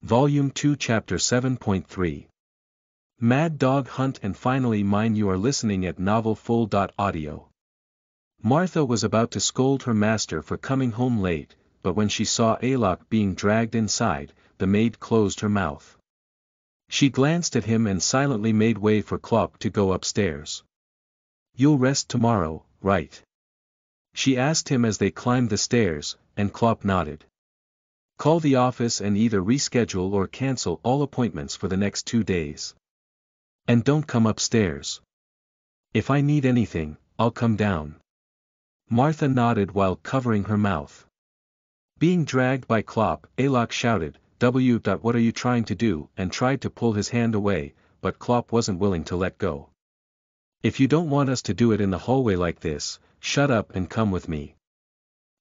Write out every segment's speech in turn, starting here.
Volume 2 Chapter 7.3 Mad Dog Hunt and finally mine. You are listening at novelfull.audio. Martha was about to scold her master for coming home late, but when she saw Alok being dragged inside, the maid closed her mouth. She glanced at him and silently made way for Klopp to go upstairs. "You'll rest tomorrow, right?" she asked him as they climbed the stairs, and Klopp nodded. "Call the office and either reschedule or cancel all appointments for the next 2 days. And don't come upstairs. If I need anything, I'll come down." Martha nodded while covering her mouth. Being dragged by Klopp, Alok shouted, "What are you trying to do?" and tried to pull his hand away, but Klopp wasn't willing to let go. "If you don't want us to do it in the hallway like this, shut up and come with me."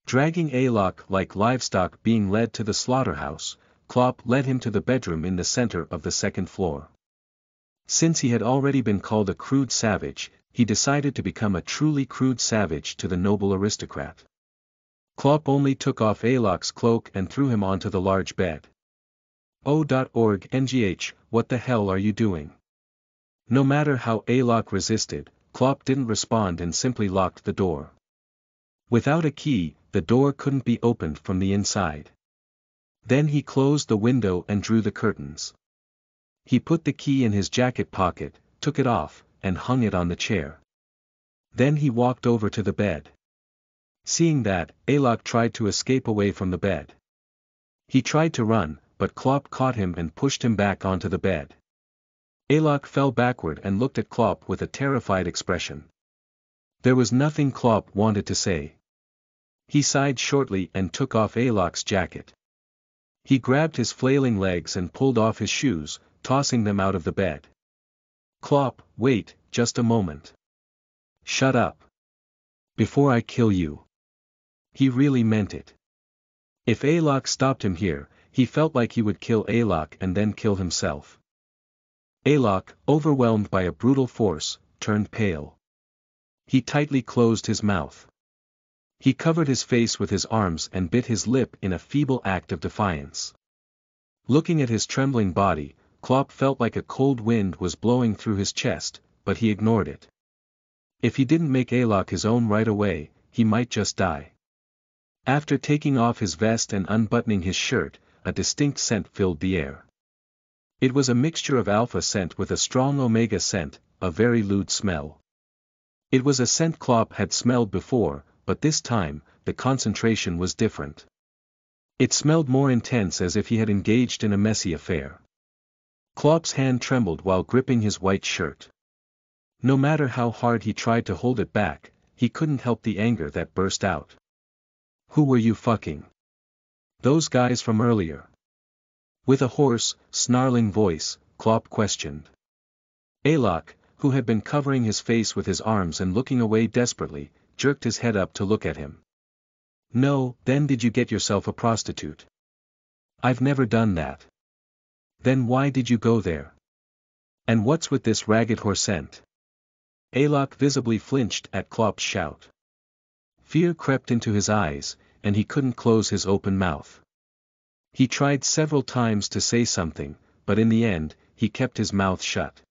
Dragging Alok like livestock being led to the slaughterhouse, Klopp led him to the bedroom in the center of the second floor. Since he had already been called a crude savage, he decided to become a truly crude savage to the noble aristocrat. Klopp only took off Alok's cloak and threw him onto the large bed. "NGH, what the hell are you doing?" No matter how Alok resisted, Klopp didn't respond and simply locked the door. Without a key, the door couldn't be opened from the inside. Then he closed the window and drew the curtains. He put the key in his jacket pocket, took it off, and hung it on the chair. Then he walked over to the bed. Seeing that, Alok tried to escape away from the bed. He tried to run, but Klopp caught him and pushed him back onto the bed. Alok fell backward and looked at Klopp with a terrified expression. There was nothing Klopp wanted to say. He sighed shortly and took off Alok's jacket. He grabbed his flailing legs and pulled off his shoes, tossing them out of the bed. "Klopp, wait, just a moment. Shut up. Before I kill you." He really meant it. If Alok stopped him here, he felt like he would kill Alok and then kill himself. Alok, overwhelmed by a brutal force, turned pale. He tightly closed his mouth. He covered his face with his arms and bit his lip in a feeble act of defiance. Looking at his trembling body, Klopp felt like a cold wind was blowing through his chest, but he ignored it. If he didn't make Alok his own right away, he might just die. After taking off his vest and unbuttoning his shirt, a distinct scent filled the air. It was a mixture of alpha scent with a strong omega scent, a very lewd smell. It was a scent Klopp had smelled before, but this time, the concentration was different. It smelled more intense, as if he had engaged in a messy affair. Klopp's hand trembled while gripping his white shirt. No matter how hard he tried to hold it back, he couldn't help the anger that burst out. "Who were you fucking?" "Those guys from earlier?" With a hoarse, snarling voice, Klopp questioned. Alok, who had been covering his face with his arms and looking away desperately, jerked his head up to look at him. "No." "Then did you get yourself a prostitute?" "I've never done that." "Then why did you go there? And what's with this ragged whore scent?" Alok visibly flinched at Klopp's shout. Fear crept into his eyes, and he couldn't close his open mouth. He tried several times to say something, but in the end, he kept his mouth shut.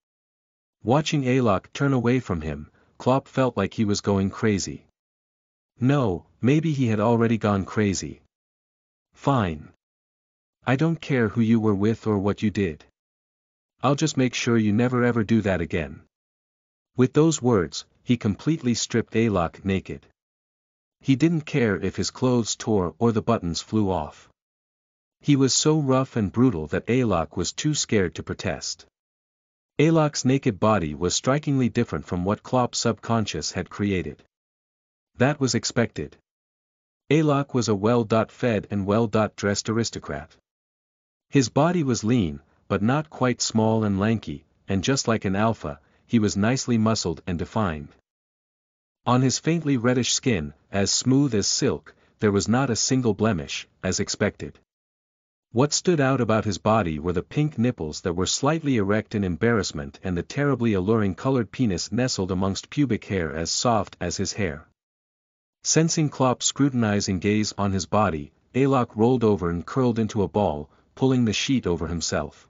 Watching Alok turn away from him, Klopp felt like he was going crazy. No, maybe he had already gone crazy. "Fine. I don't care who you were with or what you did. I'll just make sure you never ever do that again." With those words, he completely stripped Alok naked. He didn't care if his clothes tore or the buttons flew off. He was so rough and brutal that Alok was too scared to protest. Alok's naked body was strikingly different from what Klopp's subconscious had created. That was expected. Alok was a well-fed and well-dressed aristocrat. His body was lean, but not quite small and lanky, and just like an alpha, he was nicely muscled and defined. On his faintly reddish skin, as smooth as silk, there was not a single blemish, as expected. What stood out about his body were the pink nipples that were slightly erect in embarrassment and the terribly alluring colored penis nestled amongst pubic hair as soft as his hair. Sensing Klopp's scrutinizing gaze on his body, Alok rolled over and curled into a ball, pulling the sheet over himself.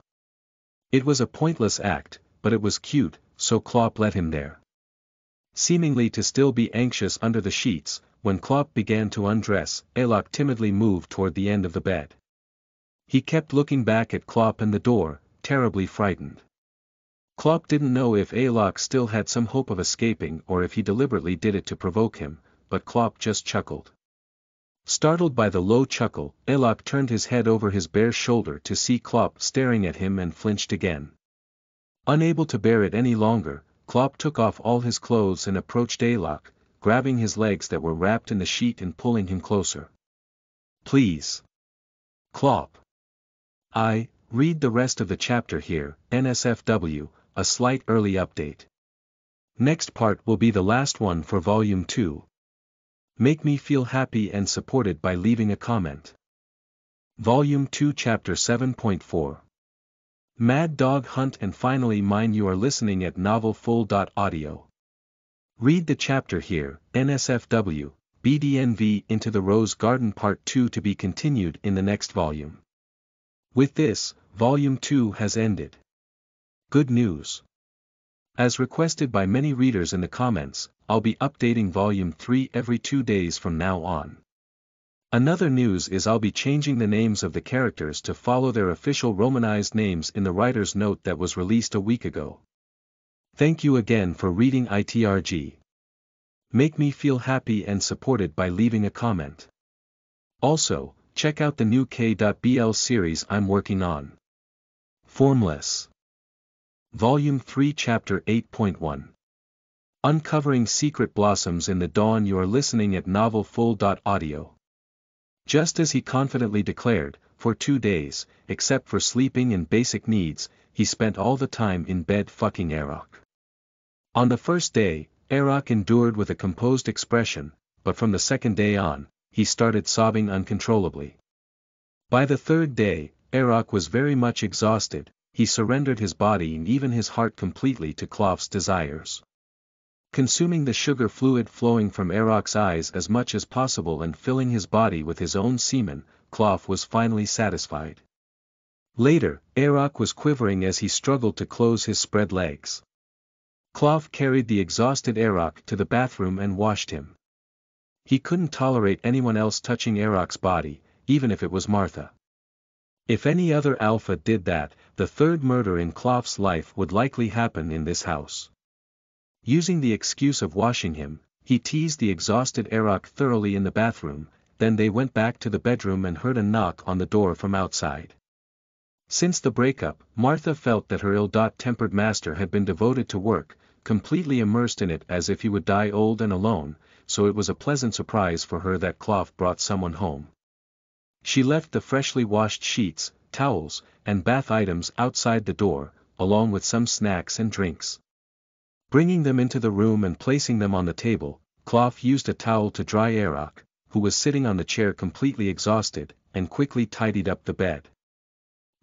It was a pointless act, but it was cute, so Klopp let him there. Seemingly to still be anxious under the sheets, when Klopp began to undress, Alok timidly moved toward the end of the bed. He kept looking back at Klopp and the door, terribly frightened. Klopp didn't know if Alok still had some hope of escaping or if he deliberately did it to provoke him, but Klopp just chuckled. Startled by the low chuckle, Alok turned his head over his bare shoulder to see Klopp staring at him and flinched again. Unable to bear it any longer, Klopp took off all his clothes and approached Alok, grabbing his legs that were wrapped in the sheet and pulling him closer. Please. Klopp. Read the rest of the chapter here, NSFW, a slight early update. Next part will be the last one for Volume 2. Make me feel happy and supported by leaving a comment. Volume 2 Chapter 7.4. Mad Dog Hunt and finally mine. You are listening at novelfull.audio. Read the chapter here, NSFW, BDNV Into the Rose Garden Part 2 to be continued in the next volume. With this, Volume 2 has ended. Good news. As requested by many readers in the comments, I'll be updating Volume 3 every 2 days from now on. Another news is I'll be changing the names of the characters to follow their official romanized names in the writer's note that was released a week ago. Thank you again for reading ITRG. Make me feel happy and supported by leaving a comment. Also, check out the new K.BL series I'm working on. Formless. Volume 3 Chapter 8.1. Uncovering Secret Blossoms in the Dawn. You are listening at novelfull.audio. Just as he confidently declared, for 2 days, except for sleeping and basic needs, he spent all the time in bed fucking Arok. On the first day, Arok endured with a composed expression, but from the second day on, he started sobbing uncontrollably. By the third day, Arok was very much exhausted. He surrendered his body and even his heart completely to Klopp's desires. Consuming the sugar fluid flowing from Arok's eyes as much as possible and filling his body with his own semen, Klopp was finally satisfied. Later, Arok was quivering as he struggled to close his spread legs. Klopp carried the exhausted Arok to the bathroom and washed him. He couldn't tolerate anyone else touching Arok's body, even if it was Martha. If any other alpha did that, the third murder in Klopp's life would likely happen in this house. Using the excuse of washing him, he teased the exhausted Arok thoroughly in the bathroom, then they went back to the bedroom and heard a knock on the door from outside. Since the breakup, Martha felt that her ill-tempered master had been devoted to work, completely immersed in it as if he would die old and alone, so it was a pleasant surprise for her that Klopp brought someone home. She left the freshly washed sheets, towels, and bath items outside the door, along with some snacks and drinks. Bringing them into the room and placing them on the table, Klopp used a towel to dry Arok, who was sitting on the chair completely exhausted, and quickly tidied up the bed.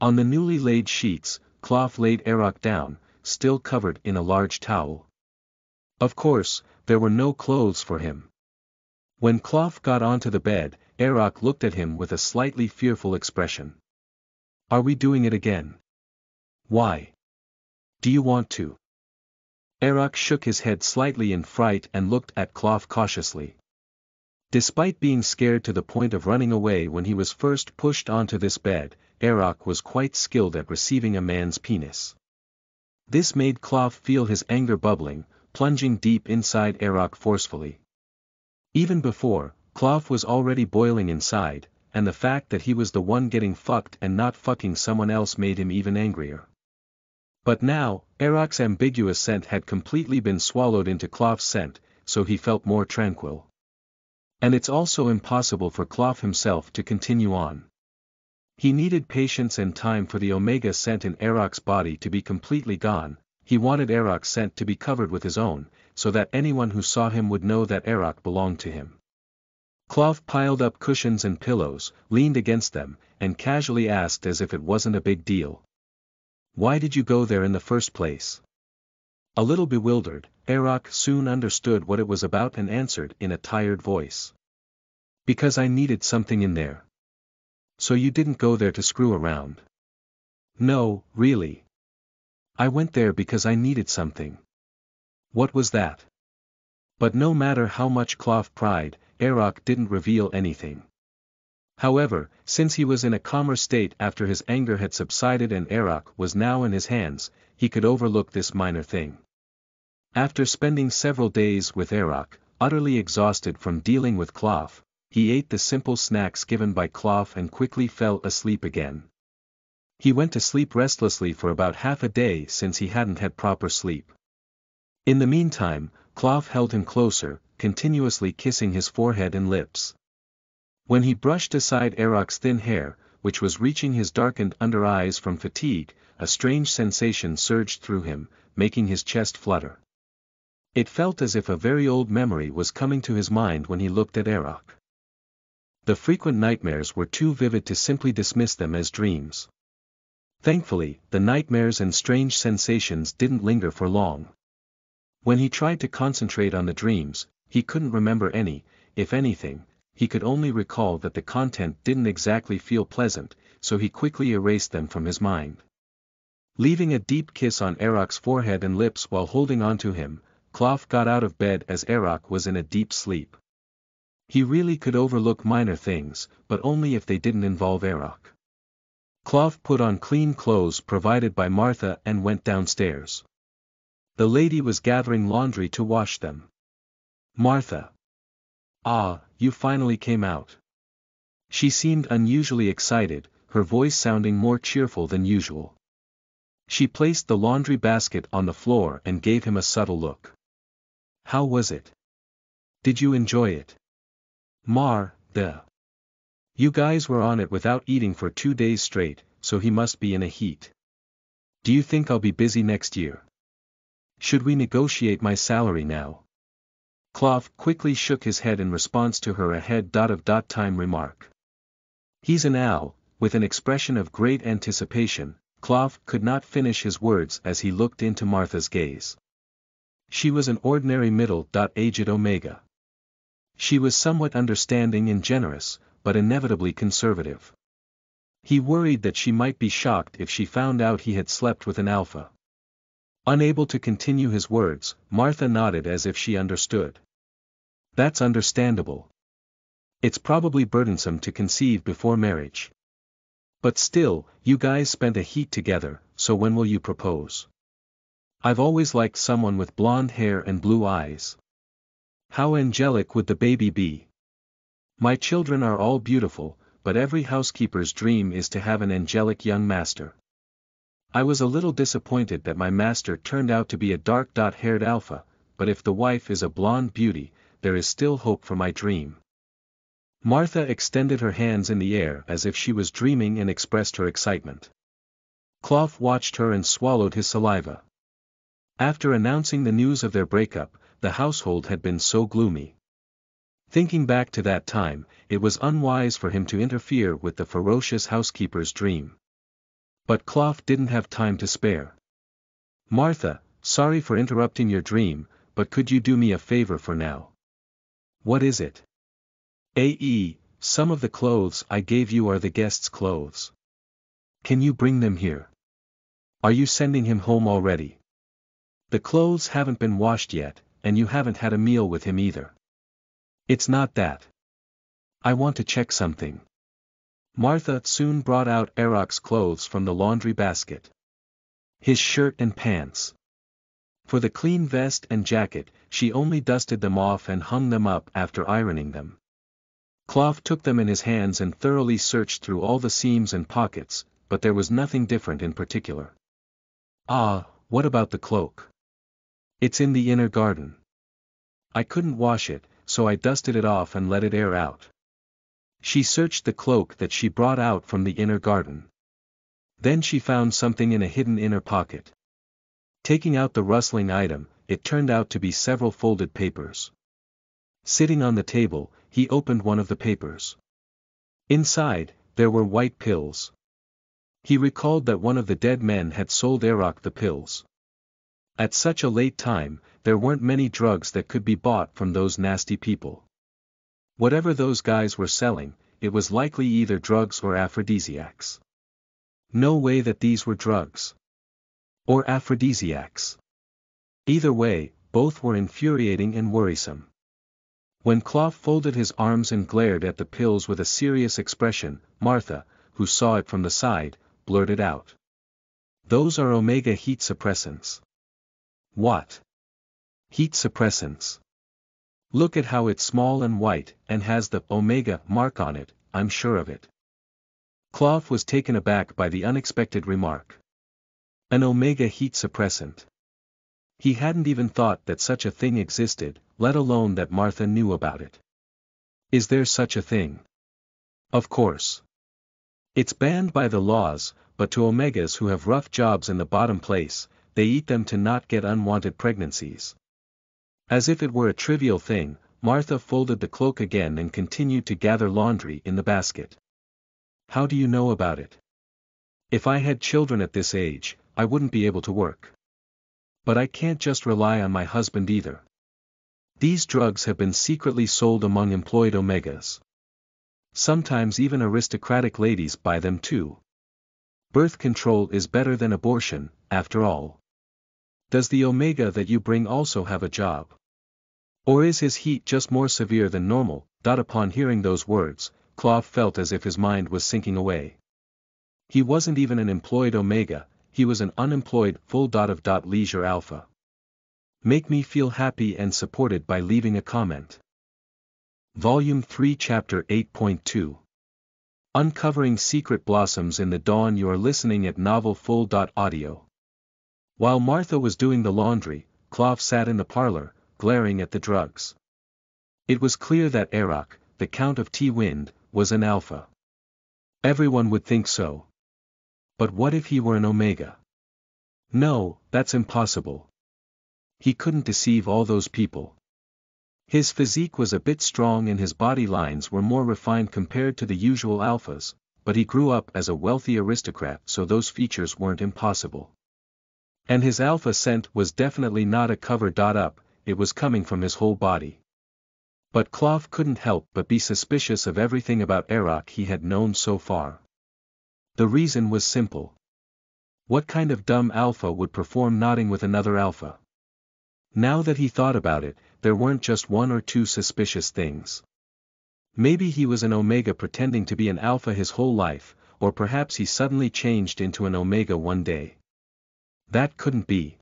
On the newly laid sheets, Klopp laid Arok down, still covered in a large towel. Of course, there were no clothes for him. When Klopp got onto the bed, Arok looked at him with a slightly fearful expression. Are we doing it again? Why? Do you want to? Arok shook his head slightly in fright and looked at Klopp cautiously. Despite being scared to the point of running away when he was first pushed onto this bed, Arok was quite skilled at receiving a man's penis. This made Klopp feel his anger bubbling, plunging deep inside Arok forcefully. Even before, Klopp was already boiling inside, and the fact that he was the one getting fucked and not fucking someone else made him even angrier. But now, Arok's ambiguous scent had completely been swallowed into Klopp's scent, so he felt more tranquil. And it's also impossible for Klopp himself to continue on. He needed patience and time for the omega scent in Arok's body to be completely gone. He wanted Arok's scent to be covered with his own, so that anyone who saw him would know that Arok belonged to him. Klopp piled up cushions and pillows, leaned against them, and casually asked as if it wasn't a big deal. Why did you go there in the first place? A little bewildered, Arok soon understood what it was about and answered in a tired voice. Because I needed something in there. So you didn't go there to screw around? No, really. I went there because I needed something. What was that? But no matter how much Clough pried, Aroch didn't reveal anything. However, since he was in a calmer state after his anger had subsided and Aroch was now in his hands, he could overlook this minor thing. After spending several days with Aroch, utterly exhausted from dealing with Clough, he ate the simple snacks given by Clough and quickly fell asleep again. He went to sleep restlessly for about half a day since he hadn't had proper sleep. In the meantime, Clough held him closer, continuously kissing his forehead and lips. When he brushed aside Aroch's thin hair, which was reaching his darkened under eyes from fatigue, a strange sensation surged through him, making his chest flutter. It felt as if a very old memory was coming to his mind when he looked at Aroch. The frequent nightmares were too vivid to simply dismiss them as dreams. Thankfully, the nightmares and strange sensations didn't linger for long. When he tried to concentrate on the dreams, he couldn't remember any. If anything, he could only recall that the content didn't exactly feel pleasant, so he quickly erased them from his mind. Leaving a deep kiss on Aroch's forehead and lips while holding on to him, Clough got out of bed as Aroch was in a deep sleep. He really could overlook minor things, but only if they didn't involve Aroch. Clough put on clean clothes provided by Martha and went downstairs. The lady was gathering laundry to wash them. Martha. Ah, you finally came out. She seemed unusually excited, her voice sounding more cheerful than usual. She placed the laundry basket on the floor and gave him a subtle look. How was it? Did you enjoy it? You guys were on it without eating for 2 days straight, so he must be in a heat. Do you think I'll be busy next year? Should we negotiate my salary now? Clough quickly shook his head in response to her ahead-of-time remark. He's an owl. With an expression of great anticipation, Clough could not finish his words as he looked into Martha's gaze. She was an ordinary middle-aged Omega. She was somewhat understanding and generous, but inevitably conservative. He worried that she might be shocked if she found out he had slept with an alpha. Unable to continue his words, Martha nodded as if she understood. That's understandable. It's probably burdensome to conceive before marriage. But still, you guys spent a heat together, so when will you propose? I've always liked someone with blonde hair and blue eyes. How angelic would the baby be? My children are all beautiful, but every housekeeper's dream is to have an angelic young master. I was a little disappointed that my master turned out to be a dark-haired alpha, but if the wife is a blonde beauty, there is still hope for my dream. Martha extended her hands in the air as if she was dreaming and expressed her excitement. Clough watched her and swallowed his saliva. After announcing the news of their breakup, the household had been so gloomy. Thinking back to that time, it was unwise for him to interfere with the ferocious housekeeper's dream. But Clough didn't have time to spare. Martha, sorry for interrupting your dream, but could you do me a favor for now? What is it? Some of the clothes I gave you are the guest's clothes. Can you bring them here? Are you sending him home already? The clothes haven't been washed yet, and you haven't had a meal with him either. It's not that. I want to check something. Martha soon brought out Aroch's clothes from the laundry basket. His shirt and pants. For the clean vest and jacket, she only dusted them off and hung them up after ironing them. Clough took them in his hands and thoroughly searched through all the seams and pockets, but there was nothing different in particular. What about the cloak? It's in the inner garden. I couldn't wash it, so I dusted it off and let it air out. She searched the cloak that she brought out from the inner garden. Then she found something in a hidden inner pocket. Taking out the rustling item, it turned out to be several folded papers. Sitting on the table, he opened one of the papers. Inside, there were white pills. He recalled that one of the dead men had sold Aroch the pills. At such a late time, there weren't many drugs that could be bought from those nasty people. Whatever those guys were selling, it was likely either drugs or aphrodisiacs. No way that these were drugs. Or aphrodisiacs. Either way, both were infuriating and worrisome. When Clough folded his arms and glared at the pills with a serious expression, Martha, who saw it from the side, blurted out. "Those are omega heat suppressants." "What? Heat suppressants? Look at how it's small and white, and has the omega mark on it, I'm sure of it." Clough was taken aback by the unexpected remark. An omega heat suppressant. He hadn't even thought that such a thing existed, let alone that Martha knew about it. Is there such a thing? Of course. It's banned by the laws, but to omegas who have rough jobs in the bottom place, they eat them to not get unwanted pregnancies. As if it were a trivial thing, Martha folded the cloak again and continued to gather laundry in the basket. "How do you know about it? If I had children at this age, I wouldn't be able to work. But I can't just rely on my husband either. These drugs have been secretly sold among employed omegas. Sometimes even aristocratic ladies buy them too. Birth control is better than abortion, after all. Does the omega that you bring also have a job? Or is his heat just more severe than normal?" Upon hearing those words, Clough felt as if his mind was sinking away. He wasn't even an employed omega, he was an unemployed full leisure alpha. Make me feel happy and supported by leaving a comment. Volume 3 Chapter 8.2 Uncovering Secret Blossoms in the Dawn. You are listening at Novel Full. Audio. While Martha was doing the laundry, Clough sat in the parlor, glaring at the drugs. It was clear that Arak, the Count of T-Wind, was an alpha. Everyone would think so. But what if he were an omega? No, that's impossible. He couldn't deceive all those people. His physique was a bit strong and his body lines were more refined compared to the usual alphas, but he grew up as a wealthy aristocrat, so those features weren't impossible. And his alpha scent was definitely not a cover up, it was coming from his whole body. But Clough couldn't help but be suspicious of everything about Arak he had known so far. The reason was simple. What kind of dumb alpha would perform nodding with another alpha? Now that he thought about it, there weren't just one or two suspicious things. Maybe he was an omega pretending to be an alpha his whole life, or perhaps he suddenly changed into an omega one day. That couldn't be.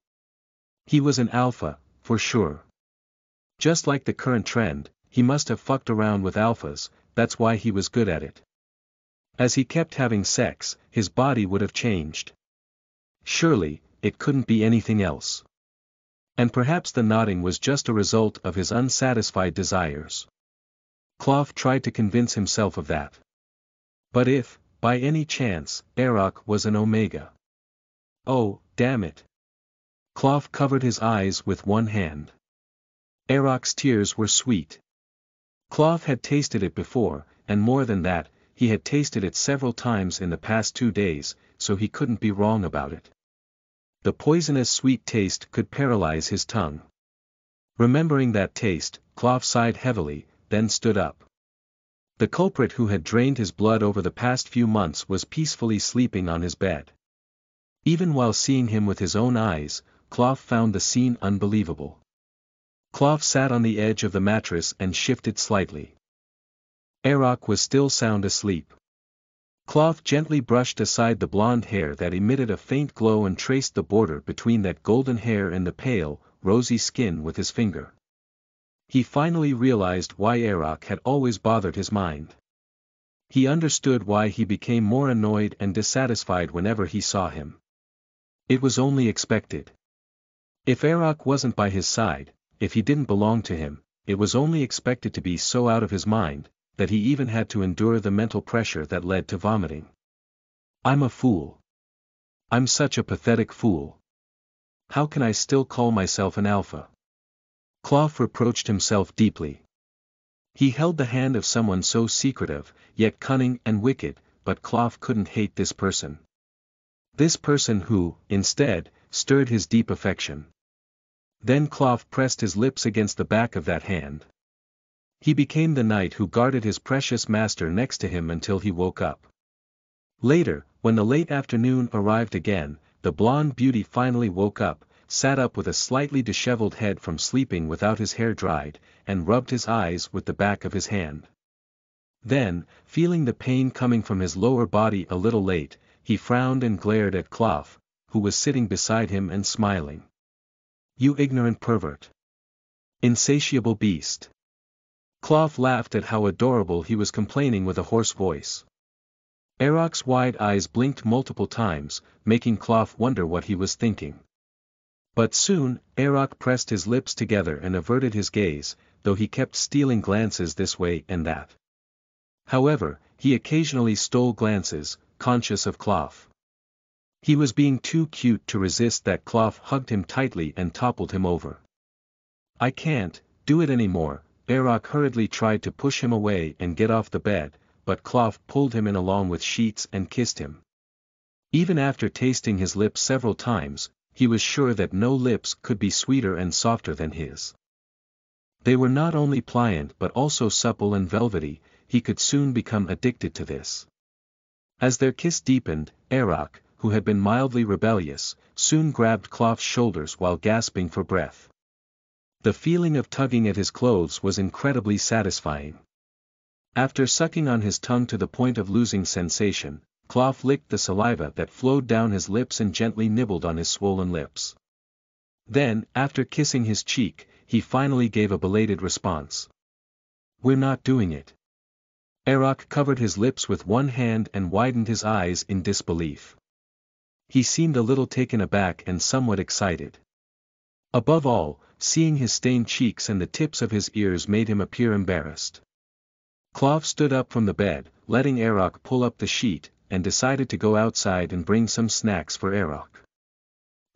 He was an alpha, for sure. Just like the current trend, he must have fucked around with alphas, that's why he was good at it. As he kept having sex, his body would have changed. Surely, it couldn't be anything else. And perhaps the nodding was just a result of his unsatisfied desires. Clough tried to convince himself of that. But if, by any chance, Arak was an omega. Oh, damn it. Clough covered his eyes with one hand. Arak's tears were sweet. Clough had tasted it before, and more than that, he had tasted it several times in the past 2 days, so he couldn't be wrong about it. The poisonous sweet taste could paralyze his tongue. Remembering that taste, Clough sighed heavily, then stood up. The culprit who had drained his blood over the past few months was peacefully sleeping on his bed. Even while seeing him with his own eyes, Clough found the scene unbelievable. Clough sat on the edge of the mattress and shifted slightly. Arak was still sound asleep. Clough gently brushed aside the blonde hair that emitted a faint glow and traced the border between that golden hair and the pale, rosy skin with his finger. He finally realized why Arak had always bothered his mind. He understood why he became more annoyed and dissatisfied whenever he saw him. It was only expected. If Arak wasn't by his side, if he didn't belong to him, it was only expected to be so out of his mind, that he even had to endure the mental pressure that led to vomiting. I'm a fool. I'm such a pathetic fool. How can I still call myself an alpha? Clough reproached himself deeply. He held the hand of someone so secretive, yet cunning and wicked, but Clough couldn't hate this person. This person who, instead, stirred his deep affection. Then Clough pressed his lips against the back of that hand. He became the knight who guarded his precious master next to him until he woke up. Later, when the late afternoon arrived again, the blonde beauty finally woke up, sat up with a slightly disheveled head from sleeping without his hair dried, and rubbed his eyes with the back of his hand. Then, feeling the pain coming from his lower body a little late, he frowned and glared at Cloth, who was sitting beside him and smiling. "You ignorant pervert! Insatiable beast!" Cloth laughed at how adorable he was, complaining with a hoarse voice. Eroc's wide eyes blinked multiple times, making Cloth wonder what he was thinking. But soon, Eroc pressed his lips together and averted his gaze, though he kept stealing glances this way and that. However, he occasionally stole glances, conscious of Cloth. He was being too cute to resist that Cloth hugged him tightly and toppled him over. "I can't do it anymore." Eroc hurriedly tried to push him away and get off the bed, but Cloth pulled him in along with sheets and kissed him. Even after tasting his lips several times, he was sure that no lips could be sweeter and softer than his. They were not only pliant but also supple and velvety. He could soon become addicted to this. As their kiss deepened, Eroc, who had been mildly rebellious, soon grabbed Cloth's shoulders while gasping for breath. The feeling of tugging at his clothes was incredibly satisfying. After sucking on his tongue to the point of losing sensation, Cloth licked the saliva that flowed down his lips and gently nibbled on his swollen lips. Then, after kissing his cheek, he finally gave a belated response. "We're not doing it." Eroc covered his lips with one hand and widened his eyes in disbelief. He seemed a little taken aback and somewhat excited. Above all, seeing his stained cheeks and the tips of his ears made him appear embarrassed. Cloth stood up from the bed, letting Eroc pull up the sheet, and decided to go outside and bring some snacks for Eroc.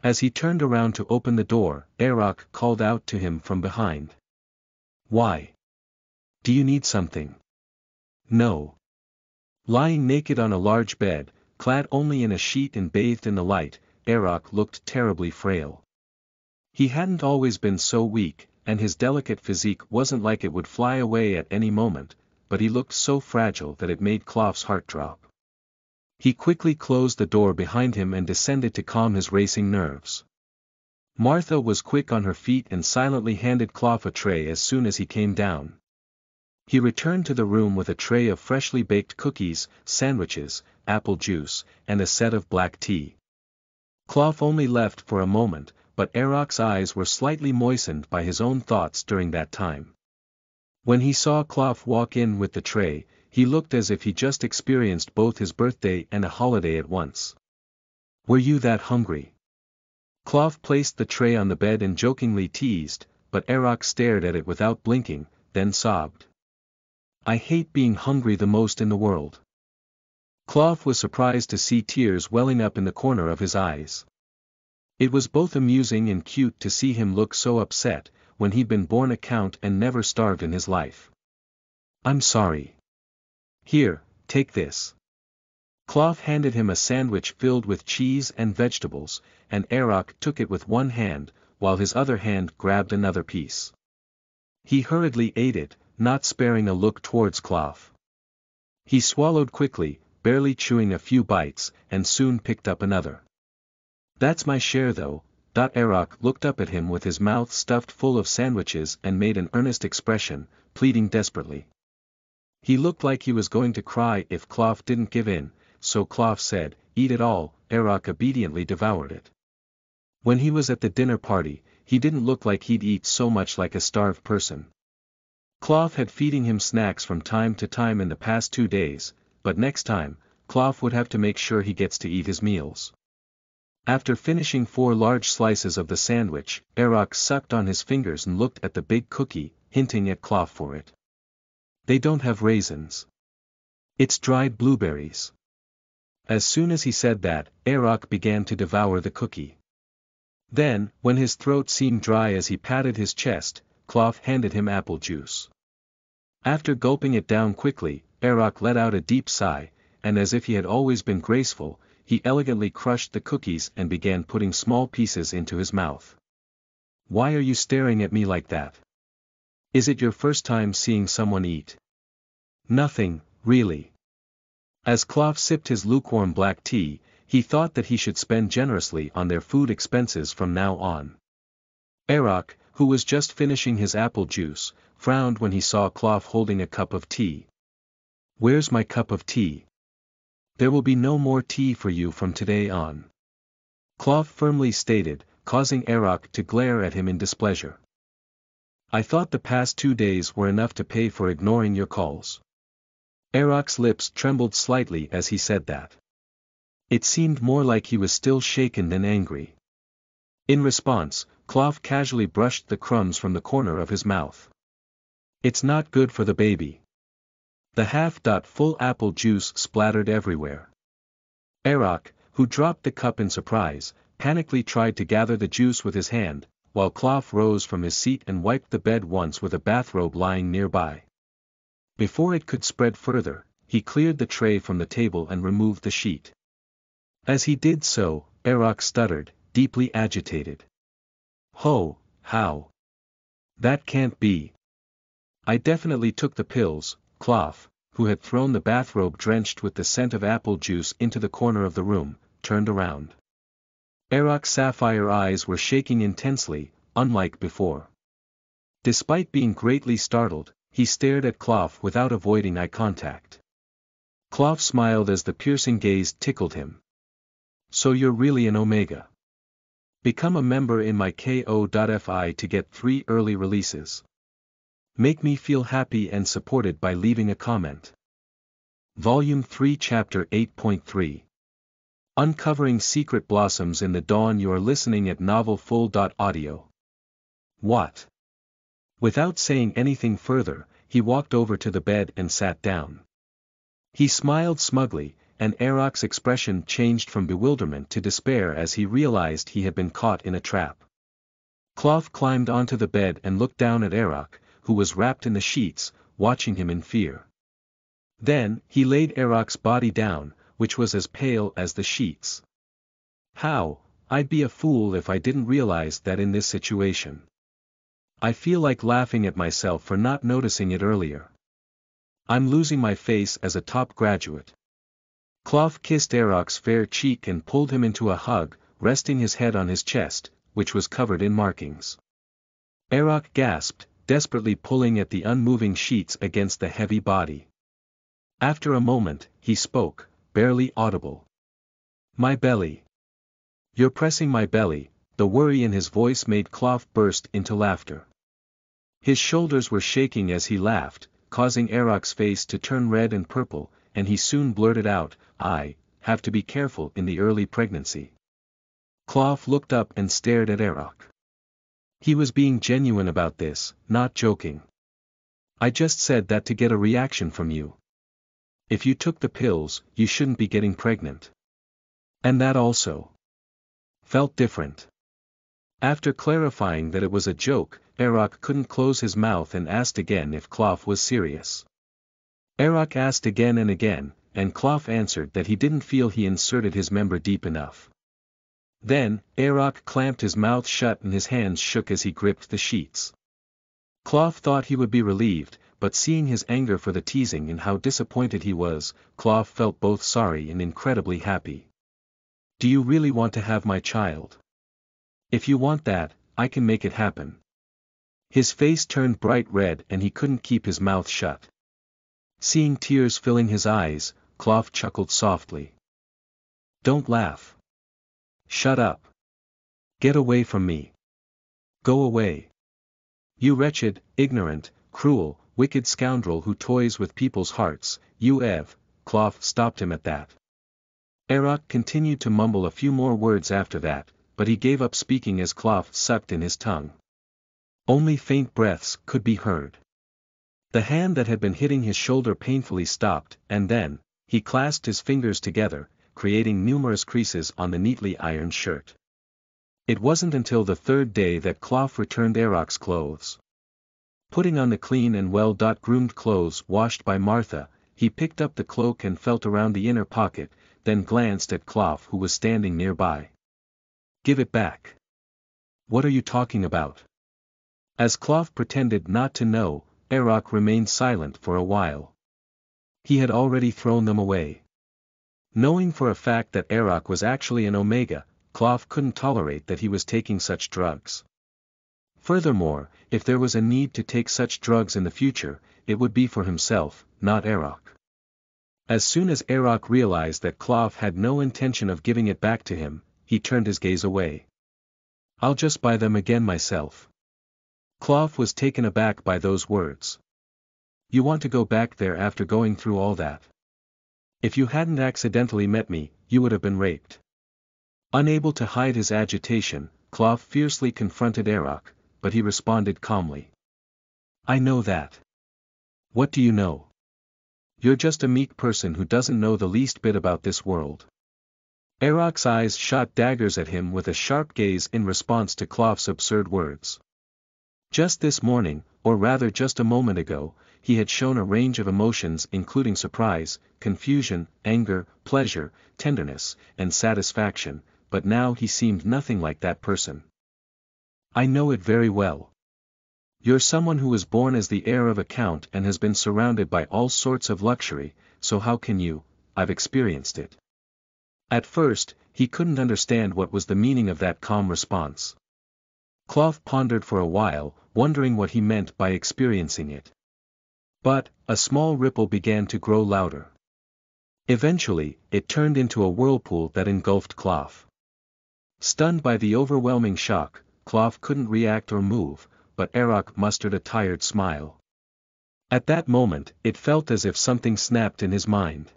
As he turned around to open the door, Eroc called out to him from behind. "Why? Do you need something?" "No." Lying naked on a large bed, clad only in a sheet and bathed in the light, Eroc looked terribly frail. He hadn't always been so weak, and his delicate physique wasn't like it would fly away at any moment, but he looked so fragile that it made Cloth's heart drop. He quickly closed the door behind him and descended to calm his racing nerves. Martha was quick on her feet and silently handed Cloth a tray as soon as he came down. He returned to the room with a tray of freshly baked cookies, sandwiches, apple juice, and a set of black tea. Cloth only left for a moment, but Eroc's eyes were slightly moistened by his own thoughts during that time. When he saw Cloth walk in with the tray, he looked as if he just experienced both his birthday and a holiday at once. "Were you that hungry?" Cloth placed the tray on the bed and jokingly teased, but Eroc stared at it without blinking, then sobbed. "I hate being hungry the most in the world." Cloth was surprised to see tears welling up in the corner of his eyes. It was both amusing and cute to see him look so upset, when he'd been born a count and never starved in his life. "I'm sorry. Here, take this." Cloth handed him a sandwich filled with cheese and vegetables, and Eroc took it with one hand, while his other hand grabbed another piece. He hurriedly ate it, not sparing a look towards Cloth. He swallowed quickly, barely chewing a few bites, and soon picked up another. "That's my share though." Eroc looked up at him with his mouth stuffed full of sandwiches and made an earnest expression, pleading desperately. He looked like he was going to cry if Cloth didn't give in, so Cloth said, "Eat it all." Eroc obediently devoured it. When he was at the dinner party, he didn't look like he'd eat so much like a starved person. Cloth had feeding him snacks from time to time in the past 2 days, but next time, Cloth would have to make sure he gets to eat his meals. After finishing 4 large slices of the sandwich, Eroc sucked on his fingers and looked at the big cookie, hinting at Cloth for it. "They don't have raisins. It's dried blueberries." As soon as he said that, Eroc began to devour the cookie. Then, when his throat seemed dry as he patted his chest, Cloth handed him apple juice. After gulping it down quickly, Eroc let out a deep sigh, and as if he had always been graceful, he elegantly crushed the cookies and began putting small pieces into his mouth. "Why are you staring at me like that?" Is it your first time seeing someone eat? Nothing, really. As Clough sipped his lukewarm black tea, he thought that he should spend generously on their food expenses from now on. Aroch, who was just finishing his apple juice, frowned when he saw Clough holding a cup of tea. Where's my cup of tea? There will be no more tea for you from today on. Clough firmly stated, causing Aroch to glare at him in displeasure. I thought the past 2 days were enough to pay for ignoring your calls. Aroch's lips trembled slightly as he said that. It seemed more like he was still shaken than angry. In response, Clough casually brushed the crumbs from the corner of his mouth. It's not good for the baby. The half-full apple juice splattered everywhere. Aroch, who dropped the cup in surprise, panically tried to gather the juice with his hand, while Clough rose from his seat and wiped the bed once with a bathrobe lying nearby. Before it could spread further, he cleared the tray from the table and removed the sheet. As he did so, Aroch stuttered, deeply agitated. How? That can't be. I definitely took the pills. Clough, who had thrown the bathrobe drenched with the scent of apple juice into the corner of the room, turned around. Aroch's sapphire eyes were shaking intensely, unlike before. Despite being greatly startled, he stared at Clough without avoiding eye contact. Clough smiled as the piercing gaze tickled him. So you're really an Omega. Become a member in my ko.fi to get 3 early releases. Make me feel happy and supported by leaving a comment. Volume 3 Chapter 8.3 Uncovering Secret Blossoms in the Dawn. You are listening at novelfull.audio. What? Without saying anything further, he walked over to the bed and sat down. He smiled smugly, and Aroch's expression changed from bewilderment to despair as he realized he had been caught in a trap. Clough climbed onto the bed and looked down at Aroch, who was wrapped in the sheets, watching him in fear. Then, he laid Aroch's body down, which was as pale as the sheets. How? I'd be a fool if I didn't realize that in this situation. I feel like laughing at myself for not noticing it earlier. I'm losing my face as a top graduate. Clough kissed Aroch's fair cheek and pulled him into a hug, resting his head on his chest, which was covered in markings. Aroch gasped, desperately pulling at the unmoving sheets against the heavy body. After a moment, he spoke, barely audible. My belly. You're pressing my belly. The worry in his voice made Clough burst into laughter. His shoulders were shaking as he laughed, causing Aroch's face to turn red and purple, and he soon blurted out, I have to be careful in the early pregnancy. Clough looked up and stared at Aroch. He was being genuine about this, not joking. I just said that to get a reaction from you. If you took the pills, you shouldn't be getting pregnant. And that also felt different. After clarifying that it was a joke, Aroch couldn't close his mouth and asked again if Clough was serious. Aroch asked again, and Clough answered that he didn't feel he inserted his member deep enough. Then, Aroch clamped his mouth shut and his hands shook as he gripped the sheets. Clough thought he would be relieved, but seeing his anger for the teasing and how disappointed he was, Clough felt both sorry and incredibly happy. Do you really want to have my child? If you want that, I can make it happen. His face turned bright red and he couldn't keep his mouth shut. Seeing tears filling his eyes, Clough chuckled softly. Don't laugh. Shut up. Get away from me. Go away. You wretched, ignorant, cruel, wicked scoundrel who toys with people's hearts, you Ev. Clough stopped him at that. Aroch continued to mumble a few more words after that, but he gave up speaking as Clough sucked in his tongue. Only faint breaths could be heard. The hand that had been hitting his shoulder painfully stopped, and then, he clasped his fingers together, creating numerous creases on the neatly ironed shirt. It wasn't until the 3rd day that Clough returned Aroch's clothes. Putting on the clean and well-groomed clothes washed by Martha, he picked up the cloak and felt around the inner pocket, then glanced at Clough who was standing nearby. Give it back. What are you talking about? As Cloth pretended not to know, Erok remained silent for a while. He had already thrown them away. Knowing for a fact that Erok was actually an Omega, Cloth couldn't tolerate that he was taking such drugs. Furthermore, if there was a need to take such drugs in the future, it would be for himself, not Erok. As soon as Erok realized that Cloth had no intention of giving it back to him, he turned his gaze away. "I'll just buy them again myself." Cloth was taken aback by those words. "You want to go back there after going through all that? If you hadn't accidentally met me, you would have been raped." Unable to hide his agitation, Cloth fiercely confronted Erok, but he responded calmly. "I know that." "What do you know? You're just a meek person who doesn't know the least bit about this world." Erok's eyes shot daggers at him with a sharp gaze in response to Cloth's absurd words. Just this morning, or rather just a moment ago, he had shown a range of emotions including surprise, confusion, anger, pleasure, tenderness, and satisfaction, but now he seemed nothing like that person. "I know it very well. You're someone who was born as the heir of a count and has been surrounded by all sorts of luxury, so how can you? I've experienced it." At first, he couldn't understand what was the meaning of that calm response. Cloth pondered for a while, wondering what he meant by experiencing it. But, a small ripple began to grow louder. Eventually, it turned into a whirlpool that engulfed Cloth. Stunned by the overwhelming shock, Cloth couldn't react or move, but Erok mustered a tired smile. At that moment, it felt as if something snapped in his mind.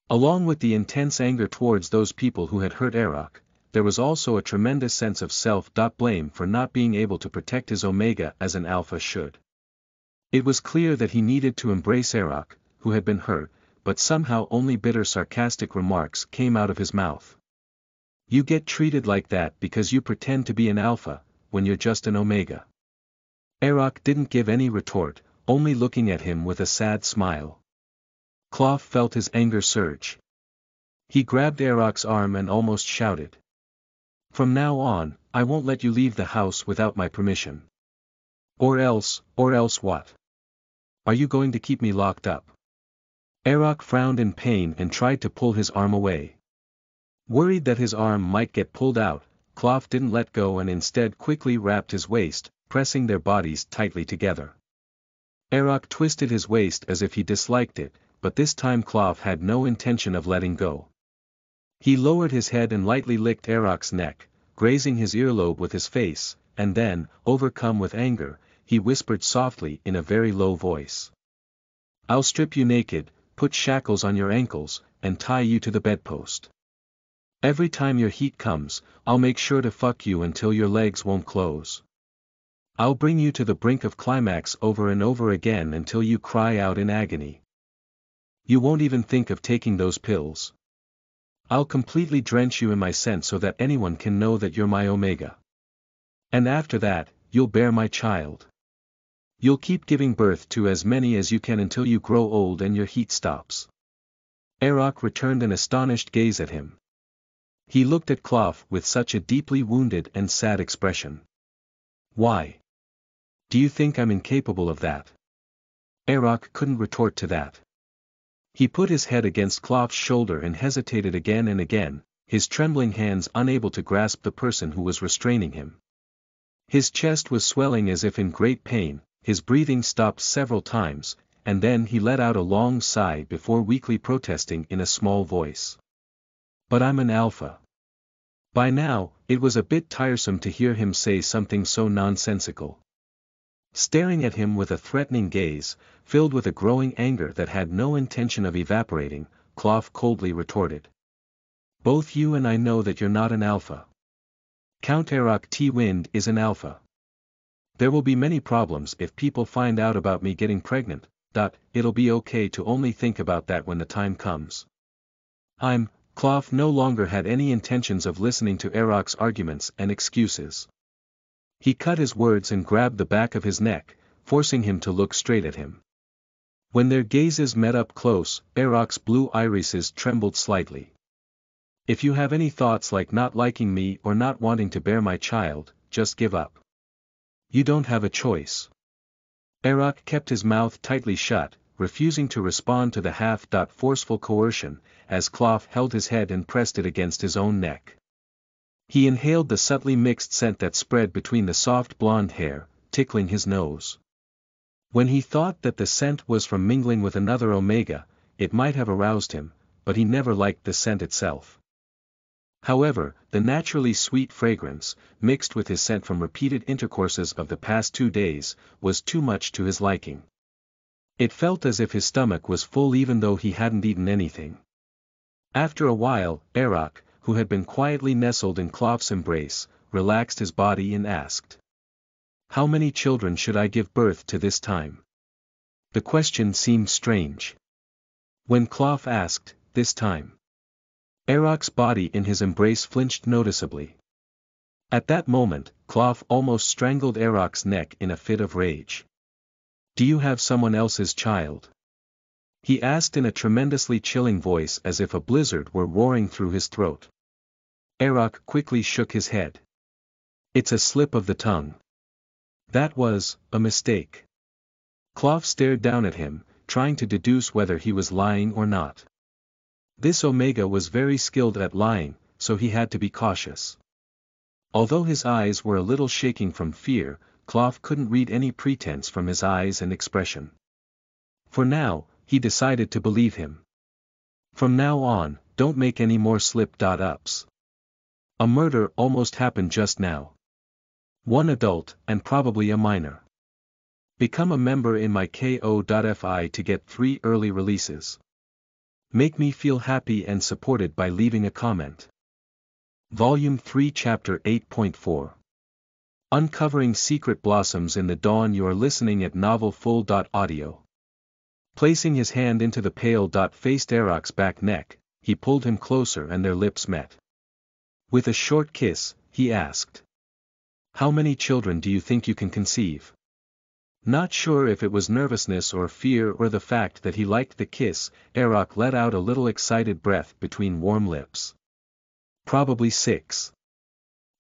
Along with the intense anger towards those people who had hurt Erok, there was also a tremendous sense of self-blame for not being able to protect his Omega as an Alpha should. It was clear that he needed to embrace Erok, who had been hurt, but somehow only bitter sarcastic remarks came out of his mouth. "You get treated like that because you pretend to be an Alpha, when you're just an Omega." Erok didn't give any retort, only looking at him with a sad smile. Cloth felt his anger surge. He grabbed Erok's arm and almost shouted. "From now on, I won't let you leave the house without my permission. Or else what? Are you going to keep me locked up?" Erok frowned in pain and tried to pull his arm away. Worried that his arm might get pulled out, Cloth didn't let go and instead quickly wrapped his waist, pressing their bodies tightly together. Erok twisted his waist as if he disliked it, but this time Cloth had no intention of letting go. He lowered his head and lightly licked Erok's neck, grazing his earlobe with his face, and then, overcome with anger, he whispered softly in a very low voice. "I'll strip you naked, put shackles on your ankles, and tie you to the bedpost. Every time your heat comes, I'll make sure to fuck you until your legs won't close. I'll bring you to the brink of climax over and over again until you cry out in agony. You won't even think of taking those pills. I'll completely drench you in my scent so that anyone can know that you're my Omega. And after that, you'll bear my child. You'll keep giving birth to as many as you can until you grow old and your heat stops." Erok returned an astonished gaze at him. He looked at Cloth with such a deeply wounded and sad expression. "Why? Do you think I'm incapable of that?" Erok couldn't retort to that. He put his head against Cloth's shoulder and hesitated again and again, his trembling hands unable to grasp the person who was restraining him. His chest was swelling as if in great pain, his breathing stopped several times, and then he let out a long sigh before weakly protesting in a small voice. "But I'm an Alpha." By now, it was a bit tiresome to hear him say something so nonsensical. Staring at him with a threatening gaze, filled with a growing anger that had no intention of evaporating, Cloth coldly retorted. "Both you and I know that you're not an Alpha. Count Erok T. Wind is an Alpha. There will be many problems if people find out about me getting pregnant, it'll be okay to only think about that when the time comes. Cloth no longer had any intentions of listening to Erok's arguments and excuses. He cut his words and grabbed the back of his neck, forcing him to look straight at him. When their gazes met up close, Erok's blue irises trembled slightly. "If you have any thoughts like not liking me or not wanting to bear my child, just give up. You don't have a choice. Arak kept his mouth tightly shut, refusing to respond to the half-forceful coercion, as Cloth held his head and pressed it against his own neck. He inhaled the subtly mixed scent that spread between the soft blonde hair, tickling his nose. When he thought that the scent was from mingling with another Omega, it might have aroused him, but he never liked the scent itself. However, the naturally sweet fragrance, mixed with his scent from repeated intercourses of the past 2 days, was too much to his liking. It felt as if his stomach was full even though he hadn't eaten anything. After a while, Arak, who had been quietly nestled in Cloth's embrace, relaxed his body and asked, "How many children should I give birth to this time?" The question seemed strange. When Cloth asked, "This time?" Arak's body in his embrace flinched noticeably. At that moment, Cloth almost strangled Arak's neck in a fit of rage. "Do you have someone else's child?" he asked in a tremendously chilling voice as if a blizzard were roaring through his throat. Arak quickly shook his head. "It's a slip of the tongue. That was a mistake." Cloth stared down at him, trying to deduce whether he was lying or not. This Omega was very skilled at lying, so he had to be cautious. Although his eyes were a little shaking from fear, Cloth couldn't read any pretense from his eyes and expression. For now, he decided to believe him. "From now on, don't make any more slip-ups. A murder almost happened just now. One adult, and probably a minor. Become a member in my ko.fi to get 3 early releases. Make me feel happy and supported by leaving a comment." Volume 3 Chapter 8.4. Uncovering Secret Blossoms in the Dawn. You are listening at novelfull.audio. Placing his hand into the pale-faced Arak's back neck, he pulled him closer and their lips met. With a short kiss, he asked, "How many children do you think you can conceive?" Not sure if it was nervousness or fear or the fact that he liked the kiss, Arak let out a little excited breath between warm lips. "Probably 6.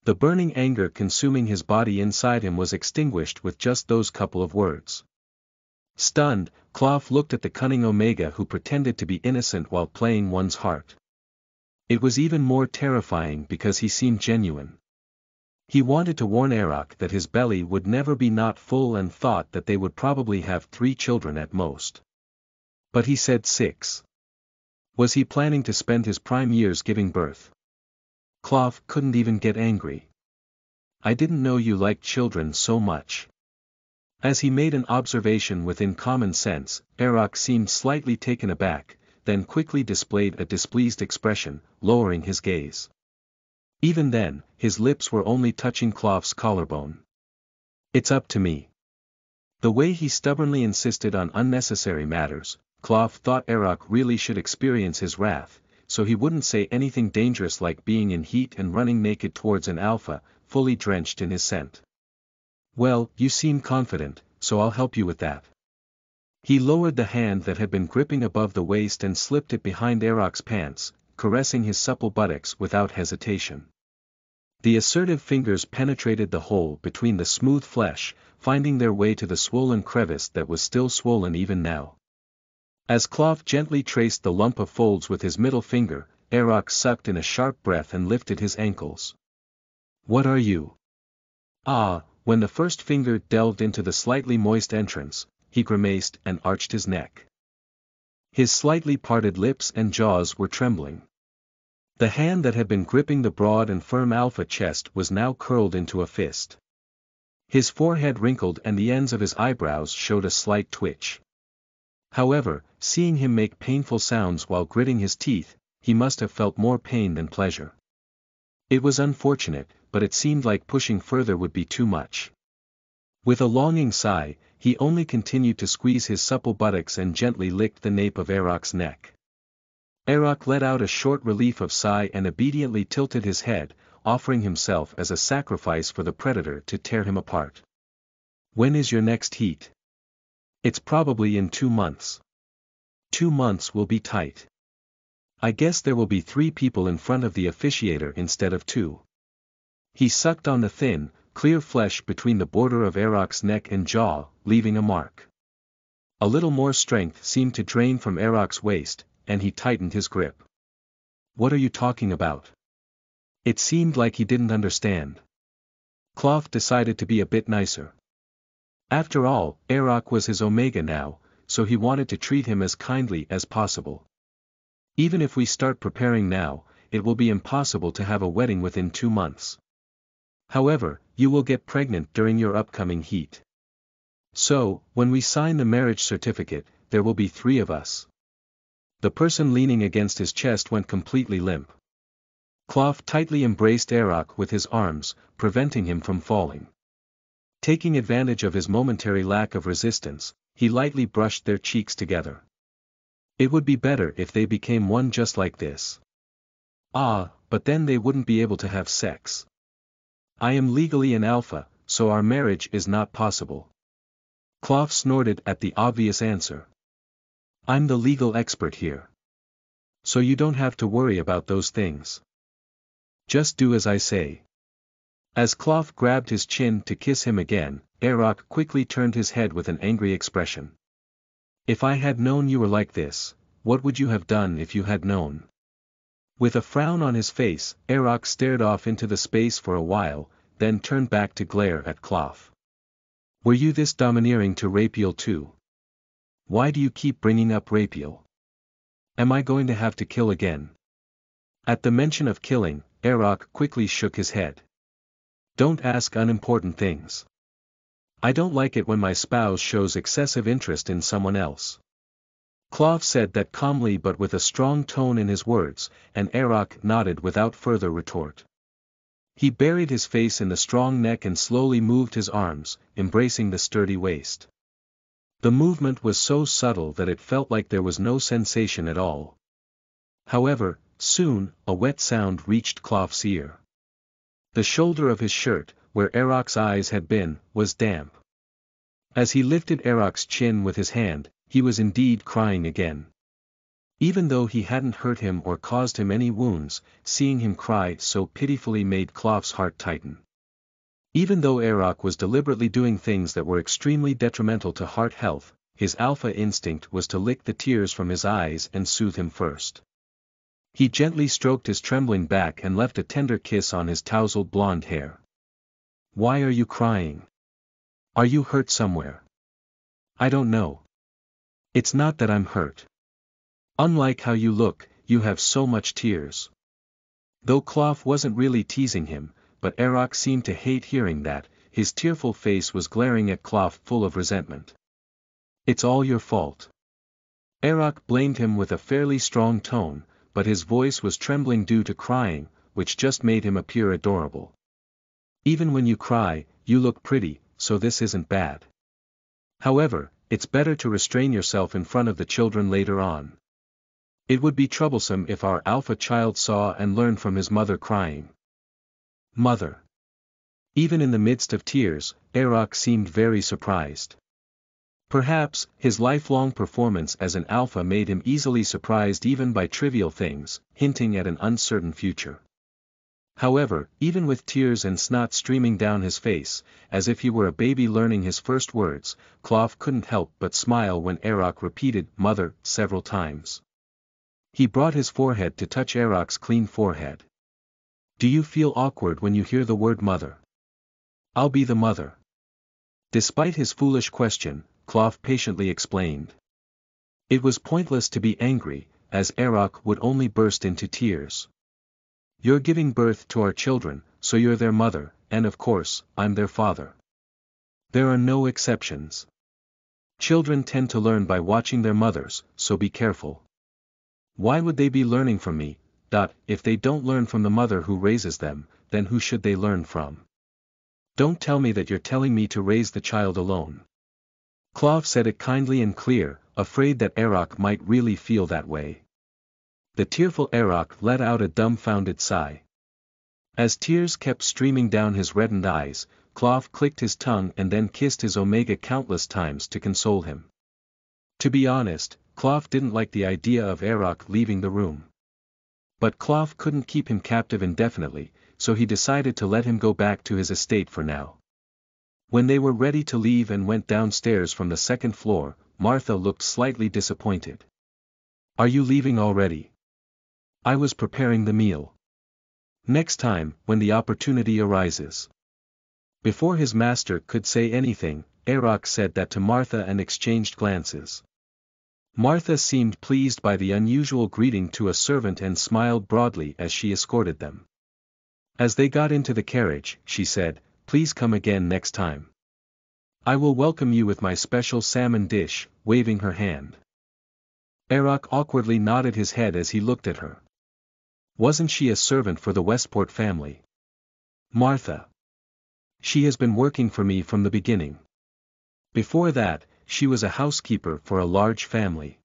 The burning anger consuming his body inside him was extinguished with just those couple of words. Stunned, Cloth looked at the cunning Omega who pretended to be innocent while playing one's heart. It was even more terrifying because he seemed genuine. He wanted to warn Arak that his belly would never be not full and thought that they would probably have 3 children at most. But he said 6. Was he planning to spend his prime years giving birth? Cloth couldn't even get angry. "I didn't know you liked children so much." As he made an observation within common sense, Arak seemed slightly taken aback, then quickly displayed a displeased expression, lowering his gaze. Even then, his lips were only touching Cloth's collarbone. "It's up to me." The way he stubbornly insisted on unnecessary matters, Cloth thought Arak really should experience his wrath, so he wouldn't say anything dangerous like being in heat and running naked towards an alpha, fully drenched in his scent. "Well, you seem confident, so I'll help you with that." He lowered the hand that had been gripping above the waist and slipped it behind Arak's pants, caressing his supple buttocks without hesitation. The assertive fingers penetrated the hole between the smooth flesh, finding their way to the swollen crevice that was still swollen even now. As Cloth gently traced the lump of folds with his middle finger, Arak sucked in a sharp breath and lifted his ankles. "What are you?" "Ah." When the first finger delved into the slightly moist entrance, he grimaced and arched his neck. His slightly parted lips and jaws were trembling. The hand that had been gripping the broad and firm alpha chest was now curled into a fist. His forehead wrinkled and the ends of his eyebrows showed a slight twitch. However, seeing him make painful sounds while gritting his teeth, he must have felt more pain than pleasure. It was unfortunate, but it seemed like pushing further would be too much. With a longing sigh, he only continued to squeeze his supple buttocks and gently licked the nape of Arak's neck. Arak let out a short relief of sigh and obediently tilted his head, offering himself as a sacrifice for the predator to tear him apart. "When is your next heat?" "It's probably in 2 months. 2 months will be tight. I guess there will be 3 people in front of the officiator instead of 2. He sucked on the thin, clear flesh between the border of Eroc's neck and jaw, leaving a mark. A little more strength seemed to drain from Eroc's waist, and he tightened his grip. "What are you talking about?" It seemed like he didn't understand. Cloth decided to be a bit nicer. After all, Eroc was his Omega now, so he wanted to treat him as kindly as possible. "Even if we start preparing now, it will be impossible to have a wedding within 2 months. However, you will get pregnant during your upcoming heat. So, when we sign the marriage certificate, there will be 3 of us." The person leaning against his chest went completely limp. Cloth tightly embraced Eroc with his arms, preventing him from falling. Taking advantage of his momentary lack of resistance, he lightly brushed their cheeks together. It would be better if they became one just like this. Ah, but then they wouldn't be able to have sex. "I am legally an alpha, so our marriage is not possible." Cloth snorted at the obvious answer. "I'm the legal expert here. So you don't have to worry about those things. Just do as I say." As Cloth grabbed his chin to kiss him again, Eroc quickly turned his head with an angry expression. "If I had known you were like this, what would you have done if you had known?" With a frown on his face, Eroc stared off into the space for a while, then turned back to glare at Cloth. "Were you this domineering to Rapiel too? Why do you keep bringing up Rapiel? Am I going to have to kill again?" At the mention of killing, Eroc quickly shook his head. "Don't ask unimportant things. I don't like it when my spouse shows excessive interest in someone else." Cloth said that calmly but with a strong tone in his words, and Eroc nodded without further retort. He buried his face in the strong neck and slowly moved his arms, embracing the sturdy waist. The movement was so subtle that it felt like there was no sensation at all. However, soon, a wet sound reached Cloth's ear. The shoulder of his shirt, where Eroc's eyes had been, was damp. As he lifted Eroc's chin with his hand, he was indeed crying again. Even though he hadn't hurt him or caused him any wounds, seeing him cry so pitifully made Cloth's heart tighten. Even though Eroc was deliberately doing things that were extremely detrimental to heart health, his alpha instinct was to lick the tears from his eyes and soothe him first. He gently stroked his trembling back and left a tender kiss on his tousled blonde hair. "Why are you crying? Are you hurt somewhere?" "I don't know. It's not that I'm hurt. Unlike how you look, you have so much tears." Though Cloth wasn't really teasing him, but Eroc seemed to hate hearing that, his tearful face was glaring at Cloth full of resentment. "It's all your fault." Eroc blamed him with a fairly strong tone, but his voice was trembling due to crying, which just made him appear adorable. "Even when you cry, you look pretty, so this isn't bad. However, it's better to restrain yourself in front of the children later on. It would be troublesome if our alpha child saw and learned from his mother crying." Mother. Even in the midst of tears, Eroc seemed very surprised. Perhaps, his lifelong performance as an alpha made him easily surprised even by trivial things, hinting at an uncertain future. However, even with tears and snot streaming down his face, as if he were a baby learning his first words, Cloth couldn't help but smile when Eroc repeated "mother" several times. He brought his forehead to touch Eroc's clean forehead. "Do you feel awkward when you hear the word mother?" "I'll be the mother." Despite his foolish question, Cloth patiently explained. It was pointless to be angry, as Eroc would only burst into tears. "You're giving birth to our children, so you're their mother, and of course, I'm their father. There are no exceptions. Children tend to learn by watching their mothers, so be careful. Why would they be learning from me? If they don't learn from the mother who raises them, then who should they learn from? Don't tell me that you're telling me to raise the child alone." Cloth said it kindly and clear, afraid that Eroc might really feel that way. The tearful Eroc let out a dumbfounded sigh. As tears kept streaming down his reddened eyes, Cloth clicked his tongue and then kissed his Omega countless times to console him. To be honest, Cloth didn't like the idea of Eroc leaving the room. But Cloth couldn't keep him captive indefinitely, so he decided to let him go back to his estate for now. When they were ready to leave and went downstairs from the second floor, Martha looked slightly disappointed. "Are you leaving already? I was preparing the meal. Next time, when the opportunity arises." Before his master could say anything, Erock said that to Martha and exchanged glances. Martha seemed pleased by the unusual greeting to a servant and smiled broadly as she escorted them. As they got into the carriage, she said, "Please come again next time. I will welcome you with my special salmon dish," waving her hand. Erock awkwardly nodded his head as he looked at her. Wasn't she a servant for the Westport family? Martha. She has been working for me from the beginning. Before that, she was a housekeeper for a large family.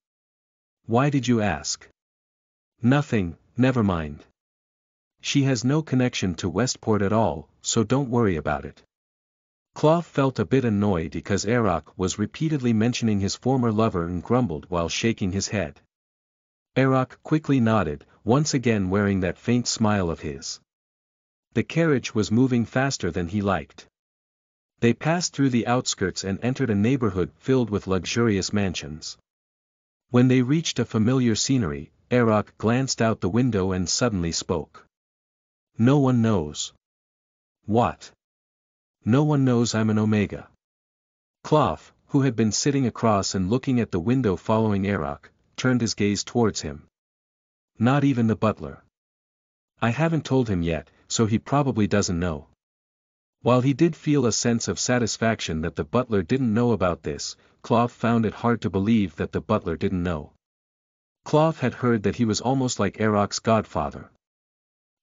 Why did you ask? Nothing, never mind. She has no connection to Westport at all, so don't worry about it. Clough felt a bit annoyed because Erock was repeatedly mentioning his former lover and grumbled while shaking his head. Erock quickly nodded, once again wearing that faint smile of his. The carriage was moving faster than he liked. They passed through the outskirts and entered a neighborhood filled with luxurious mansions. When they reached a familiar scenery, Erock glanced out the window and suddenly spoke. "No one knows." "What?" "No one knows I'm an Omega." Clough, who had been sitting across and looking at the window following Erock, turned his gaze towards him. "Not even the butler." "I haven't told him yet, so he probably doesn't know." While he did feel a sense of satisfaction that the butler didn't know about this, Clough found it hard to believe that the butler didn't know. Clough had heard that he was almost like Erock's godfather.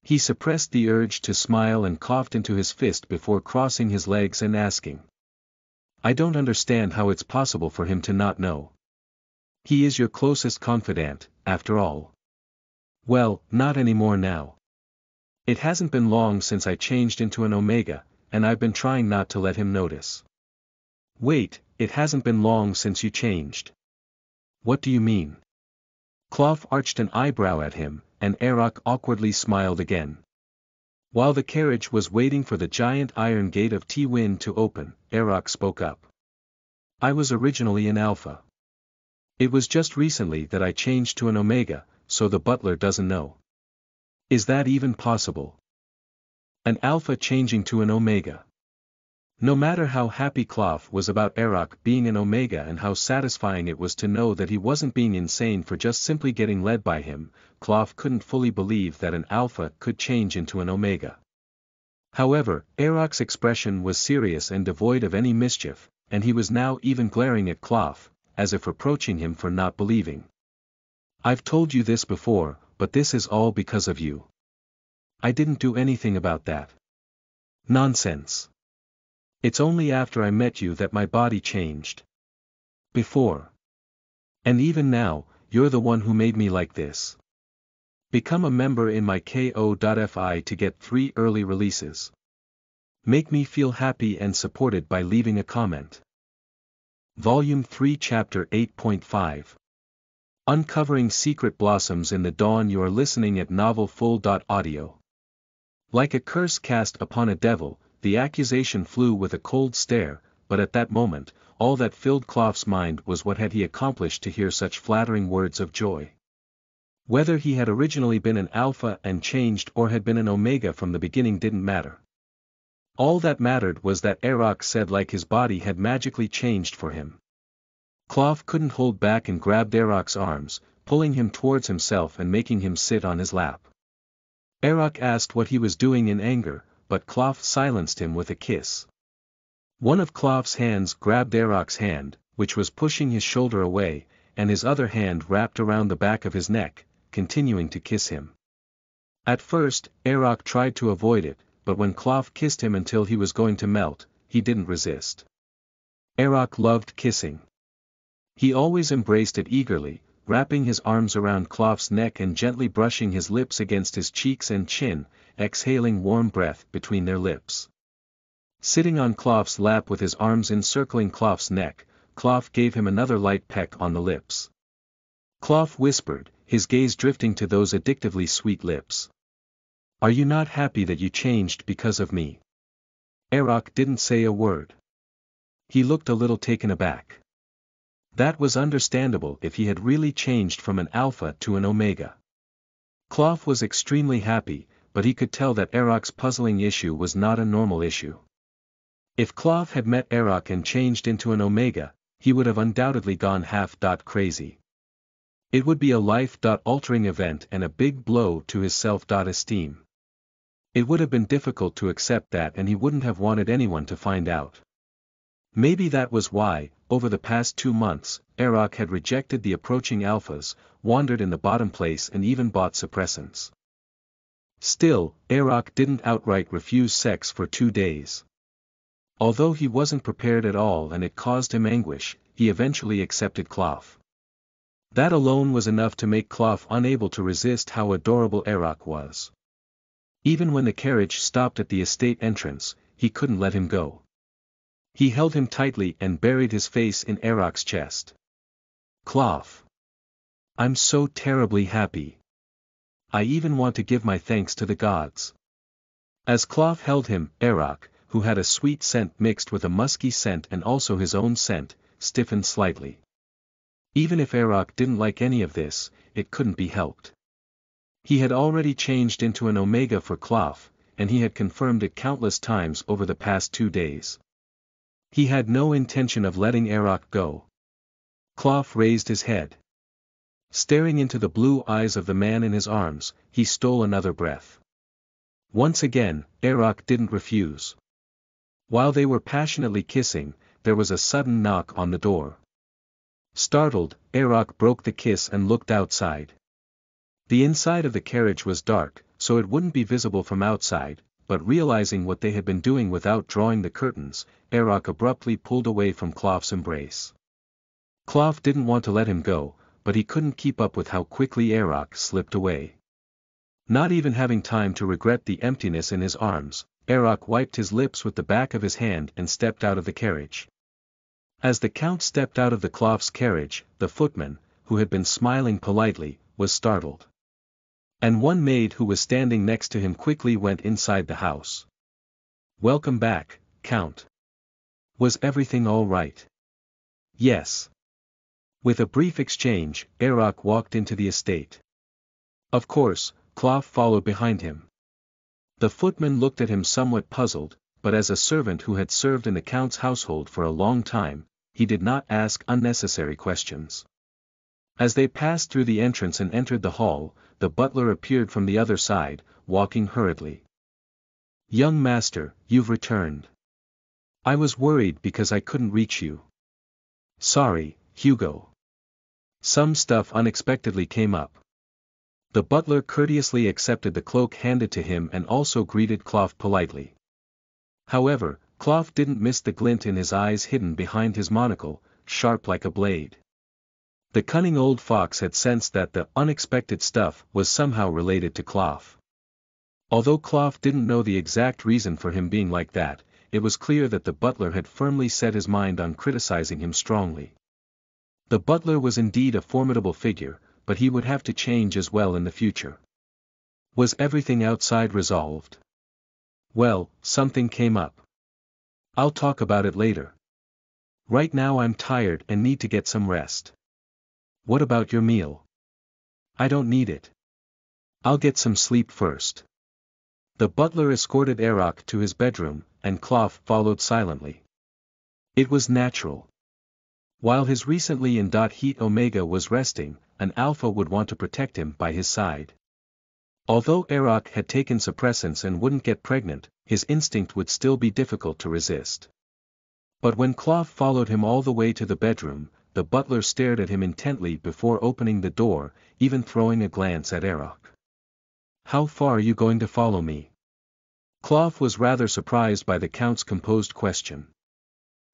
He suppressed the urge to smile and coughed into his fist before crossing his legs and asking. "I don't understand how it's possible for him to not know. He is your closest confidant, after all." "Well, not anymore now. It hasn't been long since I changed into an Omega, and I've been trying not to let him notice." "Wait, it hasn't been long since you changed. What do you mean?" Clough arched an eyebrow at him, and Erock awkwardly smiled again. While the carriage was waiting for the giant iron gate of T-Wind to open, Erock spoke up. "I was originally an Alpha. It was just recently that I changed to an Omega, so the butler doesn't know." "Is that even possible? An Alpha changing to an Omega?" No matter how happy Clough was about Erock being an Omega and how satisfying it was to know that he wasn't being insane for just simply getting led by him, Clough couldn't fully believe that an Alpha could change into an Omega. However, Erock's expression was serious and devoid of any mischief, and he was now even glaring at Clough, as if reproaching him for not believing. "I've told you this before, but this is all because of you. I didn't do anything about that." "Nonsense. It's only after I met you that my body changed. Before. And even now, you're the one who made me like this. Become a member in my ko.fi to get 3 early releases. Make me feel happy and supported by leaving a comment." Volume 3 Chapter 8.5 Uncovering Secret Blossoms in the Dawn. You are listening at novelfull.audio. Like a curse cast upon a devil, the accusation flew with a cold stare, but at that moment, all that filled Clough's mind was what had he accomplished to hear such flattering words of joy. Whether he had originally been an Alpha and changed or had been an Omega from the beginning didn't matter. All that mattered was that Erock said like his body had magically changed for him. Clough couldn't hold back and grabbed Erock's arms, pulling him towards himself and making him sit on his lap. Erock asked what he was doing in anger, but Clough silenced him with a kiss. One of Clough's hands grabbed Erock's hand, which was pushing his shoulder away, and his other hand wrapped around the back of his neck, continuing to kiss him. At first, Erock tried to avoid it, but when Clough kissed him until he was going to melt, he didn't resist. Erock loved kissing. He always embraced it eagerly, wrapping his arms around Clough's neck and gently brushing his lips against his cheeks and chin, exhaling warm breath between their lips. Sitting on Clough's lap with his arms encircling Clough's neck, Clough gave him another light peck on the lips. Clough whispered, his gaze drifting to those addictively sweet lips. Are you not happy that you changed because of me? Arak didn't say a word. He looked a little taken aback. That was understandable if he had really changed from an alpha to an omega. Klopf was extremely happy, but he could tell that Arak's puzzling issue was not a normal issue. If Klopf had met Arak and changed into an omega, he would have undoubtedly gone half crazy. It would be a life-altering event and a big blow to his self-esteem. It would have been difficult to accept that, and he wouldn't have wanted anyone to find out. Maybe that was why, over the past 2 months, Arak had rejected the approaching alphas, wandered in the bottom place and even bought suppressants. Still, Arak didn't outright refuse sex for 2 days. Although he wasn't prepared at all and it caused him anguish, he eventually accepted Klopf. That alone was enough to make Klopf unable to resist how adorable Arak was. Even when the carriage stopped at the estate entrance, he couldn't let him go. He held him tightly and buried his face in Arak's chest. Klopf. I'm so terribly happy. I even want to give my thanks to the gods. As Klopf held him, Arak, who had a sweet scent mixed with a musky scent and also his own scent, stiffened slightly. Even if Arak didn't like any of this, it couldn't be helped. He had already changed into an omega for Klopf, and he had confirmed it countless times over the past 2 days. He had no intention of letting Arak go. Klopf raised his head. Staring into the blue eyes of the man in his arms, he stole another breath. Once again, Arak didn't refuse. While they were passionately kissing, there was a sudden knock on the door. Startled, Arak broke the kiss and looked outside. The inside of the carriage was dark, so it wouldn't be visible from outside, but realizing what they had been doing without drawing the curtains, Arak abruptly pulled away from Klopf's embrace. Klopf didn't want to let him go, but he couldn't keep up with how quickly Arak slipped away. Not even having time to regret the emptiness in his arms, Arak wiped his lips with the back of his hand and stepped out of the carriage. As the Count stepped out of the Klopf's carriage, the footman, who had been smiling politely, was startled. And one maid who was standing next to him quickly went inside the house. "Welcome back, Count. Was everything all right?" "Yes." With a brief exchange, Arak walked into the estate. Of course, Klopf followed behind him. The footman looked at him somewhat puzzled, but as a servant who had served in the Count's household for a long time, he did not ask unnecessary questions. As they passed through the entrance and entered the hall, the butler appeared from the other side, walking hurriedly. "Young master, you've returned. I was worried because I couldn't reach you." "Sorry, Hugo. Some stuff unexpectedly came up." The butler courteously accepted the cloak handed to him and also greeted Klopf politely. However, Klopf didn't miss the glint in his eyes hidden behind his monocle, sharp like a blade. The cunning old fox had sensed that the unexpected stuff was somehow related to Klopf. Although Klopf didn't know the exact reason for him being like that, it was clear that the butler had firmly set his mind on criticizing him strongly. The butler was indeed a formidable figure, but he would have to change as well in the future. Was everything outside resolved? Well, something came up. I'll talk about it later. Right now I'm tired and need to get some rest. What about your meal? I don't need it. I'll get some sleep first. The butler escorted Arak to his bedroom, and Klopf followed silently. It was natural. While his recently in heat omega was resting, an alpha would want to protect him by his side. Although Arak had taken suppressants and wouldn't get pregnant, his instinct would still be difficult to resist. But when Klopf followed him all the way to the bedroom, the butler stared at him intently before opening the door, even throwing a glance at Arak. "How far are you going to follow me?" Klopf was rather surprised by the Count's composed question.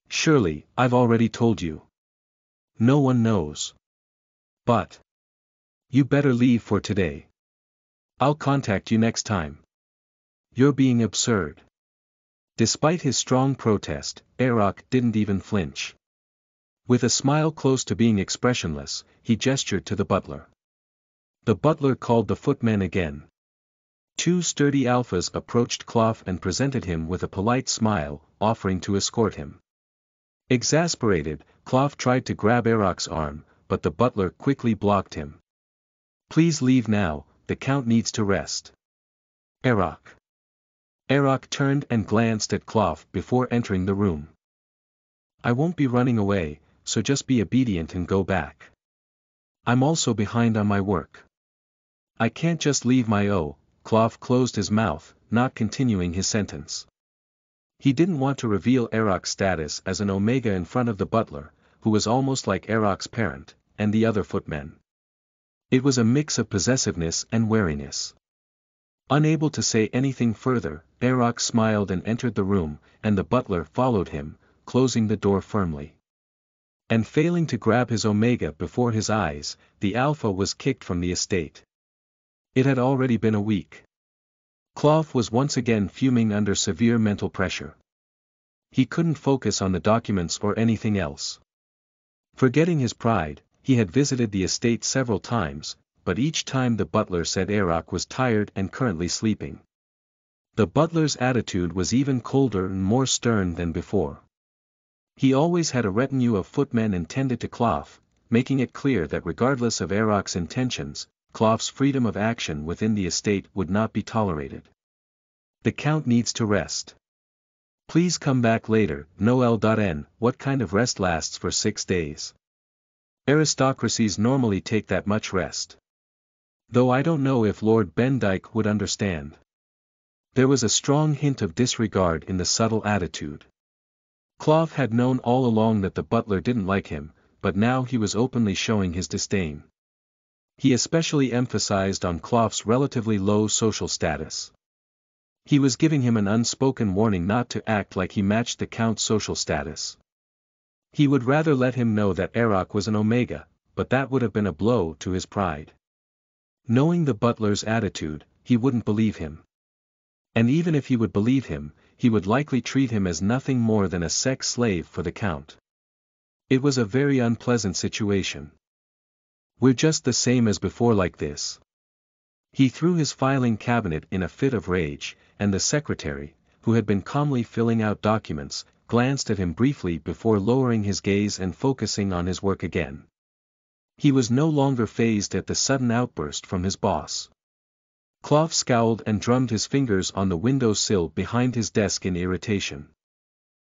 "Surely, I've already told you. No one knows. But you better leave for today. I'll contact you next time." "You're being absurd." Despite his strong protest, Arak didn't even flinch. With a smile close to being expressionless, he gestured to the butler. The butler called the footman again. Two sturdy alphas approached Clough and presented him with a polite smile, offering to escort him. Exasperated, Clough tried to grab Eroc's arm, but the butler quickly blocked him. "Please leave now, the Count needs to rest." "Eroc." Eroc turned and glanced at Clough before entering the room. "I won't be running away, so just be obedient and go back. I'm also behind on my work. I can't just leave my Clough closed his mouth, not continuing his sentence. He didn't want to reveal Eroc's status as an Omega in front of the butler, who was almost like Eroc's parent, and the other footmen. It was a mix of possessiveness and wariness. Unable to say anything further, Eroc smiled and entered the room, and the butler followed him, closing the door firmly. And failing to grab his Omega before his eyes, the Alpha was kicked from the estate. It had already been a week. Clough was once again fuming under severe mental pressure. He couldn't focus on the documents or anything else. Forgetting his pride, he had visited the estate several times, but each time the butler said Eroc was tired and currently sleeping. The butler's attitude was even colder and more stern than before. He always had a retinue of footmen attended to Clough, making it clear that regardless of Eroc's intentions, Clough's freedom of action within the estate would not be tolerated. "The Count needs to rest. Please come back later." Noel.n. What kind of rest lasts for 6 days? Aristocracies normally take that much rest. Though I don't know if Lord Bendyke would understand. There was a strong hint of disregard in the subtle attitude. Clough had known all along that the butler didn't like him, but now he was openly showing his disdain. He especially emphasized on Clough's relatively low social status. He was giving him an unspoken warning not to act like he matched the Count's social status. He would rather let him know that Eroc was an Omega, but that would have been a blow to his pride. Knowing the butler's attitude, he wouldn't believe him. And even if he would believe him, he would likely treat him as nothing more than a sex slave for the Count. It was a very unpleasant situation. "We're just the same as before like this." He threw his filing cabinet in a fit of rage, and the secretary, who had been calmly filling out documents, glanced at him briefly before lowering his gaze and focusing on his work again. He was no longer fazed at the sudden outburst from his boss. Clough scowled and drummed his fingers on the window sill behind his desk in irritation.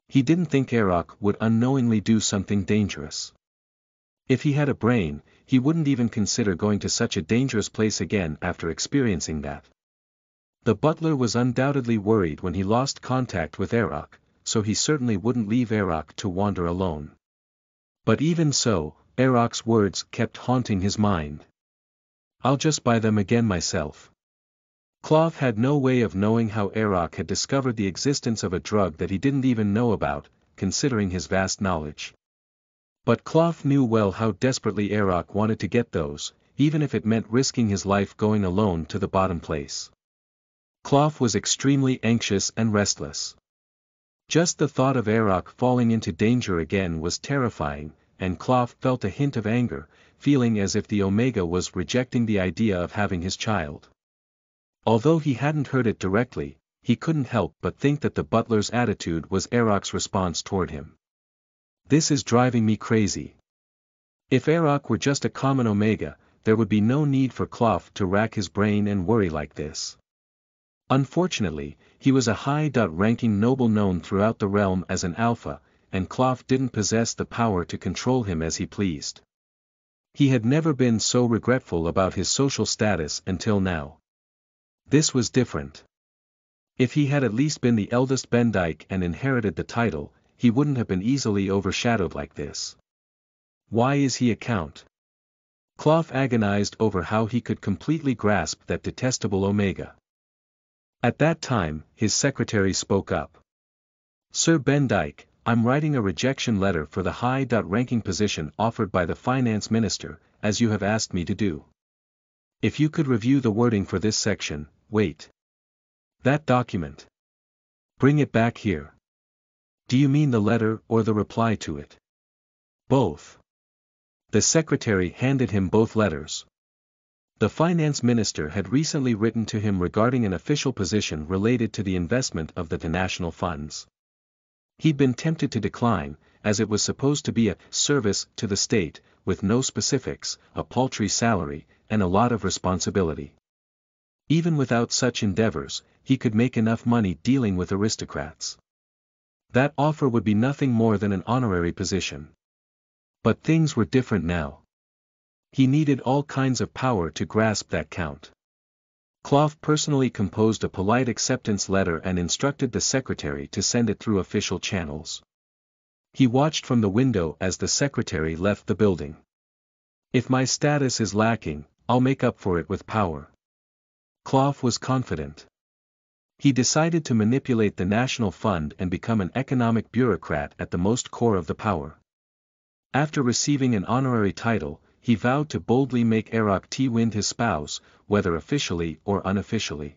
He didn't think Eroc would unknowingly do something dangerous. If he had a brain, he wouldn't even consider going to such a dangerous place again after experiencing that. The butler was undoubtedly worried when he lost contact with Eroc, so he certainly wouldn't leave Eroc to wander alone. But even so, Eroc's words kept haunting his mind. "I'll just buy them again myself." Clough had no way of knowing how Eroc had discovered the existence of a drug that he didn't even know about, considering his vast knowledge. But Clough knew well how desperately Eroc wanted to get those, even if it meant risking his life going alone to the bottom place. Clough was extremely anxious and restless. Just the thought of Eroc falling into danger again was terrifying, and Clough felt a hint of anger, feeling as if the Omega was rejecting the idea of having his child. Although he hadn't heard it directly, he couldn't help but think that the butler's attitude was Eroc's response toward him. "This is driving me crazy. If Eroc were just a common Omega, there would be no need for Clough to rack his brain and worry like this. Unfortunately, he was a high-ranking noble known throughout the realm as an Alpha, and Clough didn't possess the power to control him as he pleased. He had never been so regretful about his social status until now. This was different. If he had at least been the eldest Bendyke and inherited the title, he wouldn't have been easily overshadowed like this. Why is he a Count? Clough agonized over how he could completely grasp that detestable Omega. At that time, his secretary spoke up. "Sir Bendyke, I'm writing a rejection letter for the high-ranking position offered by the finance minister, as you have asked me to do. If you could review the wording for this section." "Wait. That document. Bring it back here." "Do you mean the letter or the reply to it?" "Both." The secretary handed him both letters. The finance minister had recently written to him regarding an official position related to the investment of the national funds. He'd been tempted to decline, as it was supposed to be a service to the state, with no specifics, a paltry salary, and a lot of responsibility. Even without such endeavors, he could make enough money dealing with aristocrats. That offer would be nothing more than an honorary position. But things were different now. He needed all kinds of power to grasp that count. Clough personally composed a polite acceptance letter and instructed the secretary to send it through official channels. He watched from the window as the secretary left the building. If my status is lacking, I'll make up for it with power. Clough was confident. He decided to manipulate the national fund and become an economic bureaucrat at the most core of the power. After receiving an honorary title, he vowed to boldly make Arok T-Wind his spouse, whether officially or unofficially.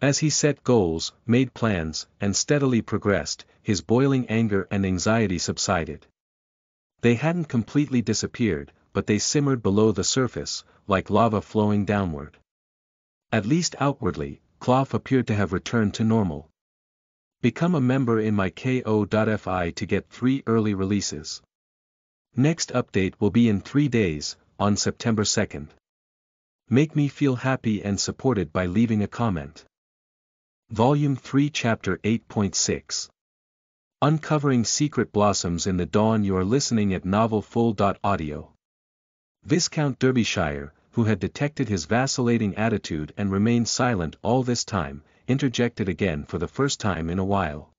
As he set goals, made plans, and steadily progressed, his boiling anger and anxiety subsided. They hadn't completely disappeared, but they simmered below the surface, like lava flowing downward. At least outwardly, Clough appeared to have returned to normal. Become a member in my ko.fi to get 3 early releases. Next update will be in 3 days, on September 2nd. Make me feel happy and supported by leaving a comment. Volume 3 Chapter 8.6. Uncovering Secret Blossoms in the Dawn. You are listening at novelfull.audio. Viscount Derbyshire, who had detected his vacillating attitude and remained silent all this time, interjected again for the first time in a while.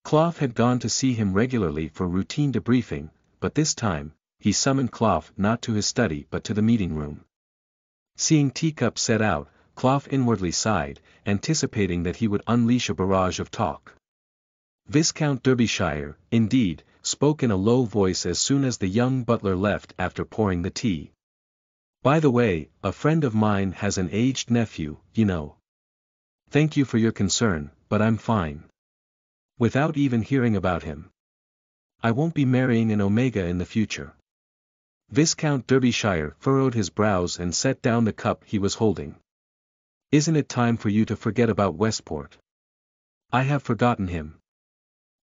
Clough had gone to see him regularly for routine debriefing, but this time, he summoned Clough not to his study but to the meeting room. Seeing Teacup set out, Clough inwardly sighed, anticipating that he would unleash a barrage of talk. Viscount Derbyshire, indeed, spoke in a low voice as soon as the young butler left after pouring the tea. By the way, a friend of mine has an aged nephew, you know. Thank you for your concern, but I'm fine. Without even hearing about him. I won't be marrying an Omega in the future. Viscount Derbyshire furrowed his brows and set down the cup he was holding. Isn't it time for you to forget about Westport? I have forgotten him.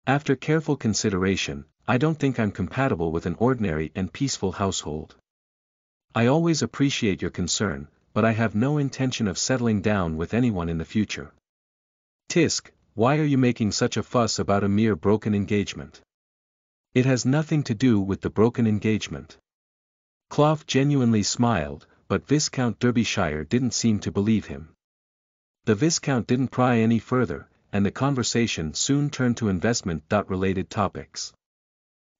After careful consideration, I don't think I'm compatible with an ordinary and peaceful household. I always appreciate your concern, but I have no intention of settling down with anyone in the future. Tisk, why are you making such a fuss about a mere broken engagement? It has nothing to do with the broken engagement. Clough genuinely smiled, but Viscount Derbyshire didn't seem to believe him. The Viscount didn't pry any further, and the conversation soon turned to investment-related topics.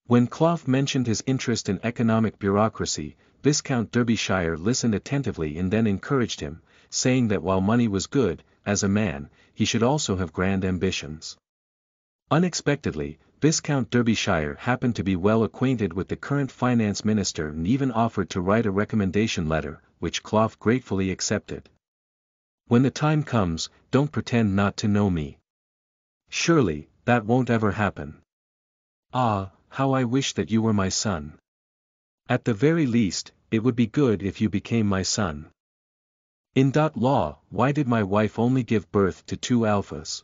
When Clough mentioned his interest in economic bureaucracy, Viscount Derbyshire listened attentively and then encouraged him, saying that while money was good, as a man, he should also have grand ambitions. Unexpectedly, Viscount Derbyshire happened to be well acquainted with the current finance minister and even offered to write a recommendation letter, which Clough gratefully accepted. When the time comes, don't pretend not to know me. Surely, that won't ever happen. Ah, how I wish that you were my son. At the very least, it would be good if you became my son. In law, why did my wife only give birth to 2 alphas?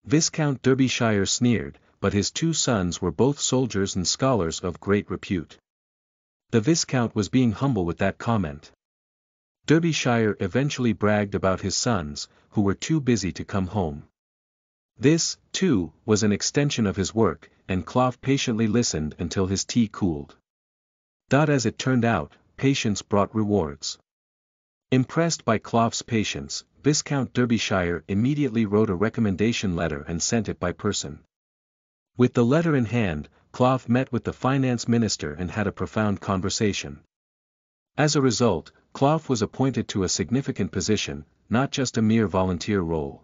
Viscount Derbyshire sneered, but his 2 sons were both soldiers and scholars of great repute. The Viscount was being humble with that comment. Derbyshire eventually bragged about his sons, who were too busy to come home. This, too, was an extension of his work, and Clough patiently listened until his tea cooled. As it turned out, patience brought rewards. Impressed by Clough's patience, Viscount Derbyshire immediately wrote a recommendation letter and sent it by person. With the letter in hand, Clough met with the finance minister and had a profound conversation. As a result, Clough was appointed to a significant position, not just a mere volunteer role.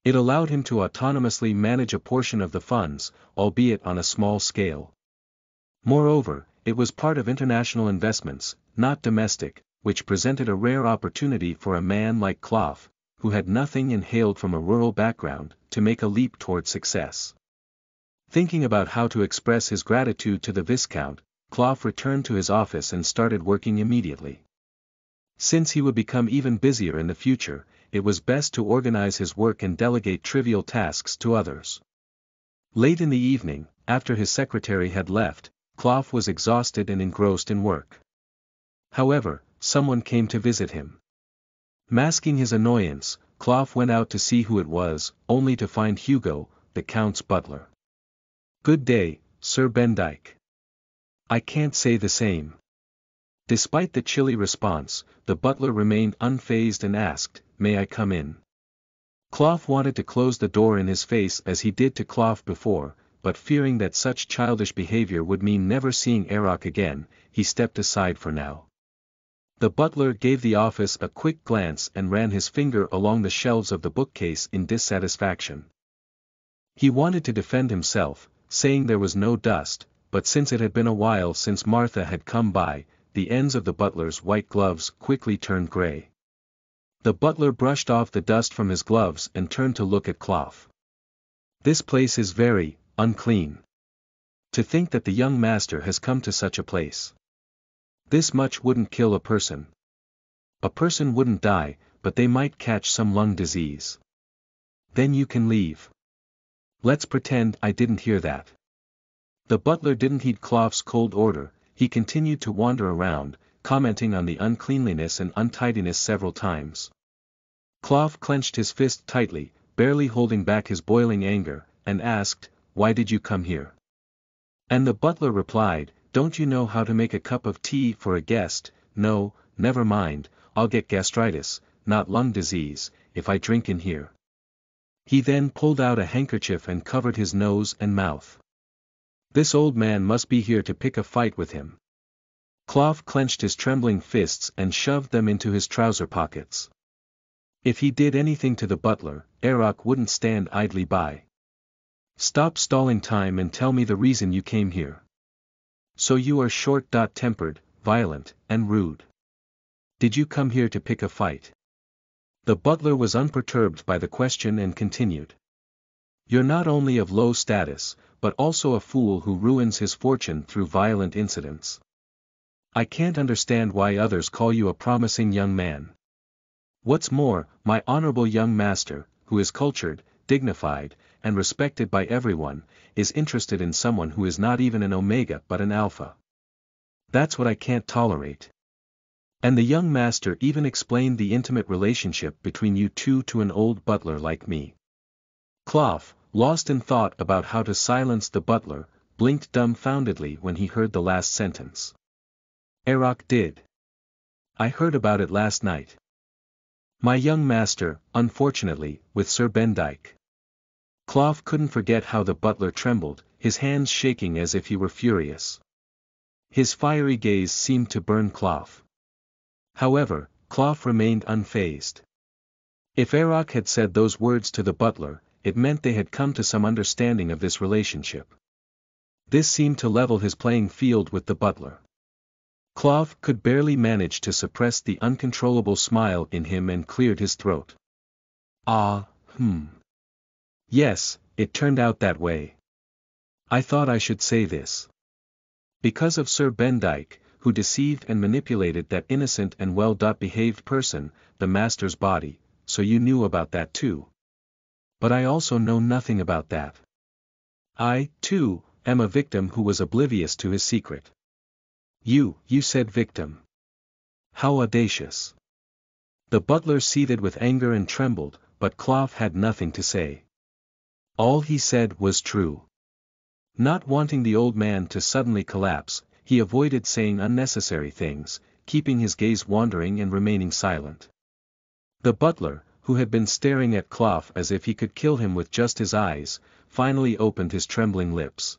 It allowed him to autonomously manage a portion of the funds, albeit on a small scale. Moreover, it was part of international investments, not domestic, which presented a rare opportunity for a man like Clough, who had nothing and hailed from a rural background, to make a leap toward success. Thinking about how to express his gratitude to the Viscount, Clough returned to his office and started working immediately. Since he would become even busier in the future, it was best to organize his work and delegate trivial tasks to others. Late in the evening, after his secretary had left, Clough was exhausted and engrossed in work. However, someone came to visit him. Masking his annoyance, Clough went out to see who it was, only to find Hugo, the Count's butler. "Good day, Sir Bendyke." "I can't say the same." Despite the chilly response, the butler remained unfazed and asked, "May I come in?" Clough wanted to close the door in his face as he did to Clough before, but fearing that such childish behavior would mean never seeing Erok again, he stepped aside for now. The butler gave the office a quick glance and ran his finger along the shelves of the bookcase in dissatisfaction. He wanted to defend himself, saying there was no dust, but since it had been a while since Martha had come by, the ends of the butler's white gloves quickly turned grey. The butler brushed off the dust from his gloves and turned to look at Clough. "This place is very unclean. To think that the young master has come to such a place. This much wouldn't kill a person. A person wouldn't die, but they might catch some lung disease. Then you can leave. Let's pretend I didn't hear that." The butler didn't heed Clough's cold order. He continued to wander around, commenting on the uncleanliness and untidiness several times. Clough clenched his fist tightly, barely holding back his boiling anger, and asked, "Why did you come here?" And the butler replied, "Don't you know how to make a cup of tea for a guest? No, never mind, I'll get gastritis, not lung disease, if I drink in here." He then pulled out a handkerchief and covered his nose and mouth. This old man must be here to pick a fight with him. Clough clenched his trembling fists and shoved them into his trouser pockets. If he did anything to the butler, Erok wouldn't stand idly by. "Stop stalling time and tell me the reason you came here. So you are short-tempered, violent, and rude. Did you come here to pick a fight?" The butler was unperturbed by the question and continued. "You're not only of low status, but also a fool who ruins his fortune through violent incidents. I can't understand why others call you a promising young man. What's more, my honorable young master, who is cultured, dignified, and respected by everyone, is interested in someone who is not even an Omega but an Alpha. That's what I can't tolerate. And the young master even explained the intimate relationship between you two to an old butler like me." Clough, lost in thought about how to silence the butler, blinked dumbfoundedly when he heard the last sentence. "Erok did. I heard about it last night. My young master, unfortunately, with Sir Bendyke." Clough couldn't forget how the butler trembled, his hands shaking as if he were furious. His fiery gaze seemed to burn Clough. However, Clough remained unfazed. If Erok had said those words to the butler, it meant they had come to some understanding of this relationship. This seemed to level his playing field with the butler. Clough could barely manage to suppress the uncontrollable smile in him and cleared his throat. Yes, it turned out that way. I thought I should say this. Because of Sir Bendyke, who deceived and manipulated that innocent and well-behaved person, the master's body, so you knew about that too. But I also know nothing about that. I, too, am a victim who was oblivious to his secret." You said victim. How audacious." The butler seethed with anger and trembled, but Clough had nothing to say. All he said was true. Not wanting the old man to suddenly collapse, he avoided saying unnecessary things, keeping his gaze wandering and remaining silent. The butler, who had been staring at Clough as if he could kill him with just his eyes, finally opened his trembling lips.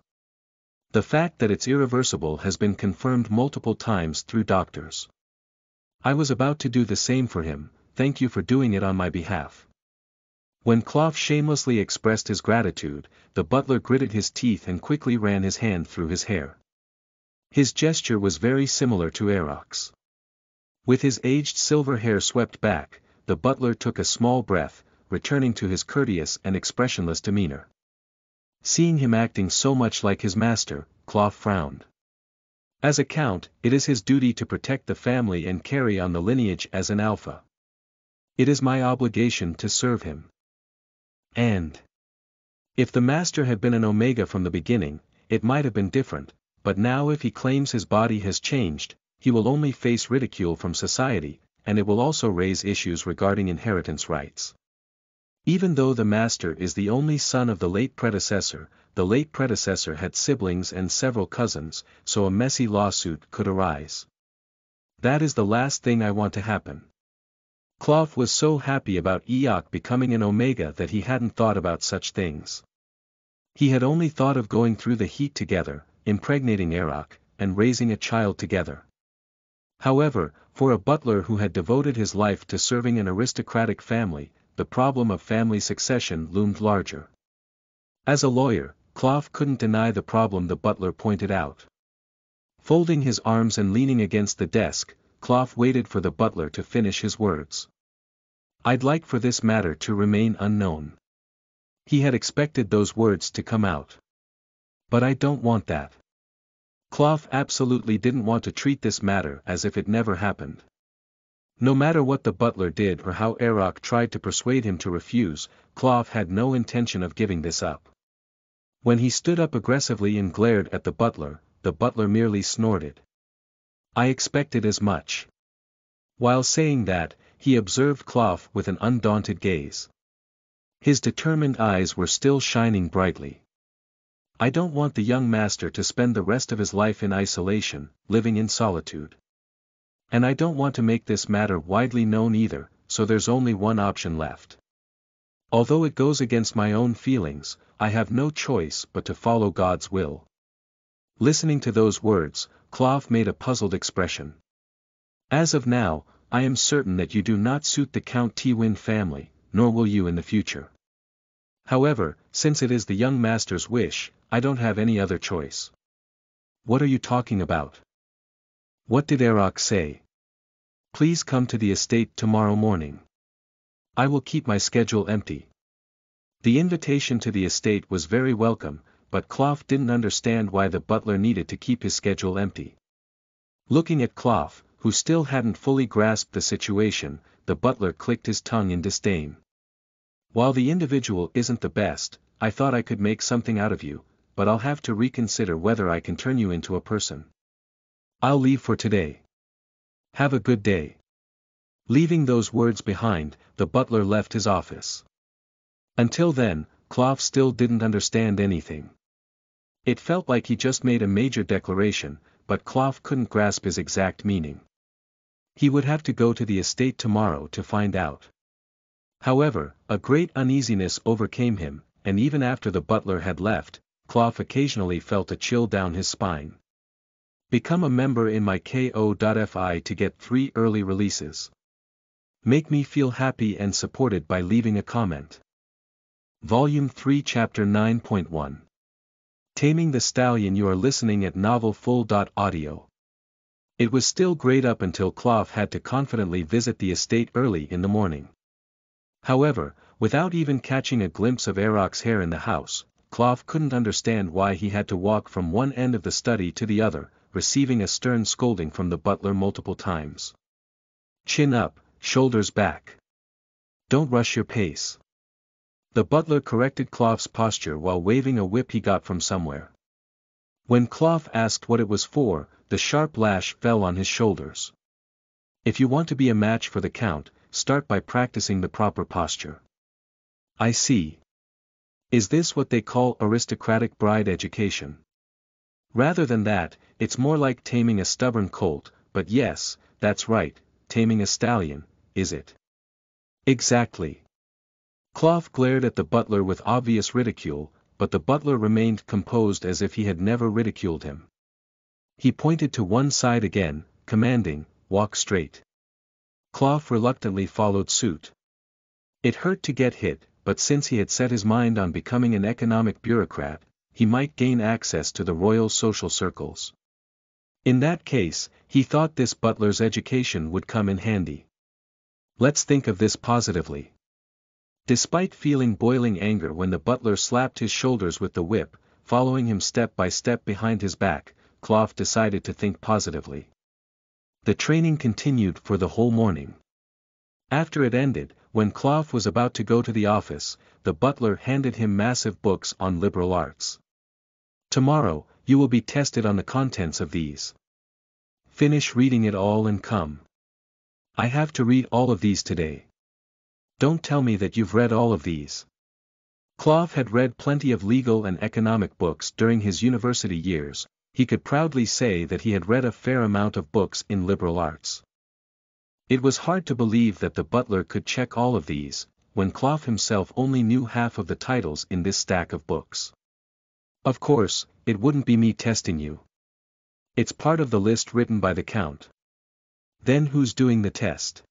"The fact that it's irreversible has been confirmed multiple times through doctors. I was about to do the same for him, thank you for doing it on my behalf." When Clough shamelessly expressed his gratitude, the butler gritted his teeth and quickly ran his hand through his hair. His gesture was very similar to Erok's. With his aged silver hair swept back, the butler took a small breath, returning to his courteous and expressionless demeanor. Seeing him acting so much like his master, Clough frowned. As a count, it is his duty to protect the family and carry on the lineage as an alpha. It is my obligation to serve him. And if the master had been an omega from the beginning, it might have been different, but now if he claims his body has changed, he will only face ridicule from society, and it will also raise issues regarding inheritance rights. Even though the master is the only son of the late predecessor had siblings and several cousins, so a messy lawsuit could arise. That is the last thing I want to happen. Clough was so happy about Eoch becoming an omega that he hadn't thought about such things. He had only thought of going through the heat together, impregnating Eoch, and raising a child together. However, for a butler who had devoted his life to serving an aristocratic family, the problem of family succession loomed larger. As a lawyer, Clough couldn't deny the problem the butler pointed out. Folding his arms and leaning against the desk, Clough waited for the butler to finish his words. "I'd like for this matter to remain unknown." He had expected those words to come out. "But I don't want that." Clough absolutely didn't want to treat this matter as if it never happened. No matter what the butler did or how Eoch tried to persuade him to refuse, Clough had no intention of giving this up. When he stood up aggressively and glared at the butler merely snorted. "I expected as much." While saying that, he observed Clough with an undaunted gaze. His determined eyes were still shining brightly. "I don't want the young master to spend the rest of his life in isolation, living in solitude. And I don't want to make this matter widely known either, so there's only one option left. Although it goes against my own feelings, I have no choice but to follow God's will." Listening to those words, Clough made a puzzled expression. "As of now, I am certain that you do not suit the Count Tywin family, nor will you in the future. However, since it is the young master's wish, I don't have any other choice." "What are you talking about? What did Eoch say?" "Please come to the estate tomorrow morning. I will keep my schedule empty." The invitation to the estate was very welcome, but Clough didn't understand why the butler needed to keep his schedule empty. Looking at Clough, who still hadn't fully grasped the situation, the butler clicked his tongue in disdain. "While the individual isn't the best, I thought I could make something out of you, but I'll have to reconsider whether I can turn you into a person. I'll leave for today. Have a good day." Leaving those words behind, the butler left his office. Until then, Clough still didn't understand anything. It felt like he just made a major declaration, but Clough couldn't grasp his exact meaning. He would have to go to the estate tomorrow to find out. However, a great uneasiness overcame him, and even after the butler had left, Clough occasionally felt a chill down his spine. Become a member in my ko.fi to get 3 early releases. Make me feel happy and supported by leaving a comment. Volume 3 Chapter 9.1 Taming the Stallion. You are listening at novelfull.audio. It was still great up until Clough had to confidently visit the estate early in the morning. However, without even catching a glimpse of Eoch's hair in the house, Clough couldn't understand why he had to walk from one end of the study to the other, receiving a stern scolding from the butler multiple times. "Chin up, shoulders back. Don't rush your pace." The butler corrected Clough's posture while waving a whip he got from somewhere. When Clough asked what it was for, the sharp lash fell on his shoulders. "If you want to be a match for the Count, start by practicing the proper posture." "I see. Is this what they call aristocratic bride education?" "Rather than that, it's more like taming a stubborn colt, but yes, that's right, taming a stallion, is it?" "Exactly." Clough glared at the butler with obvious ridicule, but the butler remained composed as if he had never ridiculed him. He pointed to one side again, commanding, "Walk straight." Clough reluctantly followed suit. It hurt to get hit, but since he had set his mind on becoming an economic bureaucrat, he might gain access to the royal social circles. In that case, he thought this butler's education would come in handy. Let's think of this positively. Despite feeling boiling anger when the butler slapped his shoulders with the whip, following him step by step behind his back, Clough decided to think positively. The training continued for the whole morning. After it ended, when Clough was about to go to the office, the butler handed him massive books on liberal arts. "Tomorrow, you will be tested on the contents of these. Finish reading it all and come. I have to read all of these today. Don't tell me that you've read all of these." Clough had read plenty of legal and economic books during his university years. He could proudly say that he had read a fair amount of books in liberal arts. It was hard to believe that the butler could check all of these, when Clough himself only knew half of the titles in this stack of books. "Of course, it wouldn't be me testing you. It's part of the list written by the Count." "Then who's doing the test?"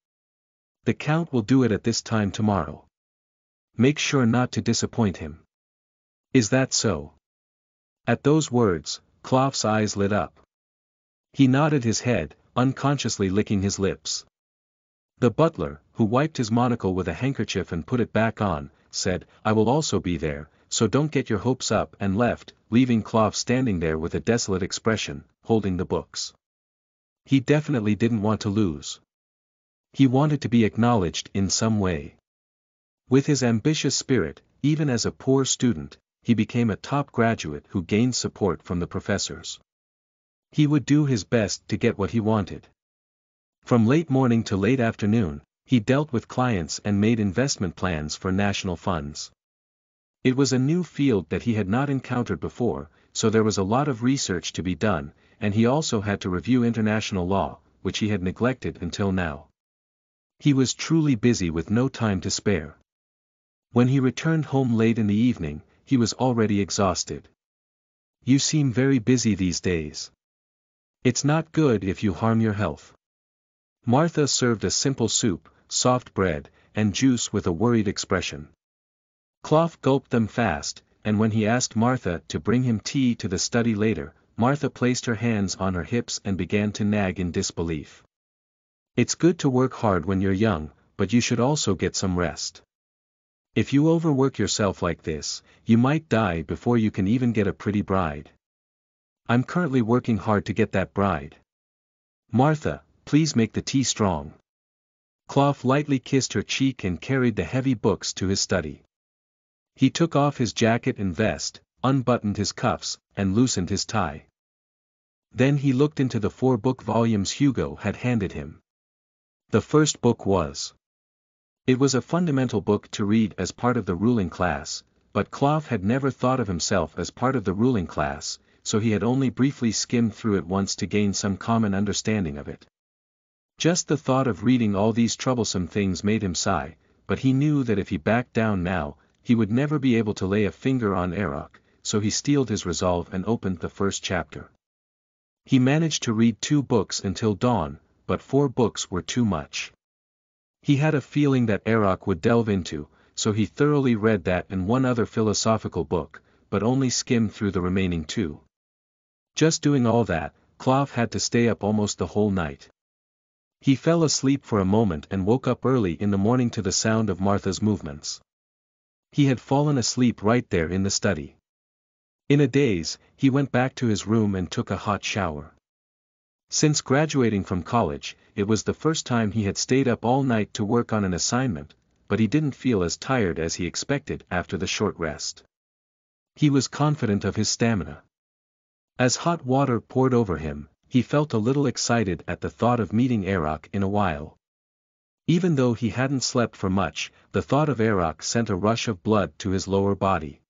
"The Count will do it at this time tomorrow. Make sure not to disappoint him." "Is that so?" At those words, Clough's eyes lit up. He nodded his head, unconsciously licking his lips. The butler, who wiped his monocle with a handkerchief and put it back on, said, "I will also be there, so don't get your hopes up," and left, leaving Clough standing there with a desolate expression, holding the books. He definitely didn't want to lose. He wanted to be acknowledged in some way. With his ambitious spirit, even as a poor student, he became a top graduate who gained support from the professors. He would do his best to get what he wanted. From late morning to late afternoon, he dealt with clients and made investment plans for national funds. It was a new field that he had not encountered before, so there was a lot of research to be done, and he also had to review international law, which he had neglected until now. He was truly busy with no time to spare. When he returned home late in the evening, he was already exhausted. "You seem very busy these days. It's not good if you harm your health." Martha served a simple soup, soft bread, and juice with a worried expression. Clough gulped them fast, and when he asked Martha to bring him tea to the study later, Martha placed her hands on her hips and began to nag in disbelief. "It's good to work hard when you're young, but you should also get some rest. If you overwork yourself like this, you might die before you can even get a pretty bride. I'm currently working hard to get that bride. Martha, please make the tea strong." Clough lightly kissed her cheek and carried the heavy books to his study. He took off his jacket and vest, unbuttoned his cuffs, and loosened his tie. Then he looked into the 4-book volumes Hugo had handed him. The first book was. It was a fundamental book to read as part of the ruling class, but Clough had never thought of himself as part of the ruling class, so he had only briefly skimmed through it once to gain some common understanding of it. Just the thought of reading all these troublesome things made him sigh, but he knew that if he backed down now, he would never be able to lay a finger on Erock, so he steeled his resolve and opened the first chapter. He managed to read 2 books until dawn, but 4 books were too much. He had a feeling that Erock would delve into, so he thoroughly read that and one other philosophical book, but only skimmed through the remaining 2. Just doing all that, Clough had to stay up almost the whole night. He fell asleep for a moment and woke up early in the morning to the sound of Martha's movements. He had fallen asleep right there in the study. In a daze, he went back to his room and took a hot shower. Since graduating from college, it was the first time he had stayed up all night to work on an assignment, but he didn't feel as tired as he expected after the short rest. He was confident of his stamina. As hot water poured over him, he felt a little excited at the thought of meeting Erock in a while. Even though he hadn't slept for much, the thought of Erock sent a rush of blood to his lower body.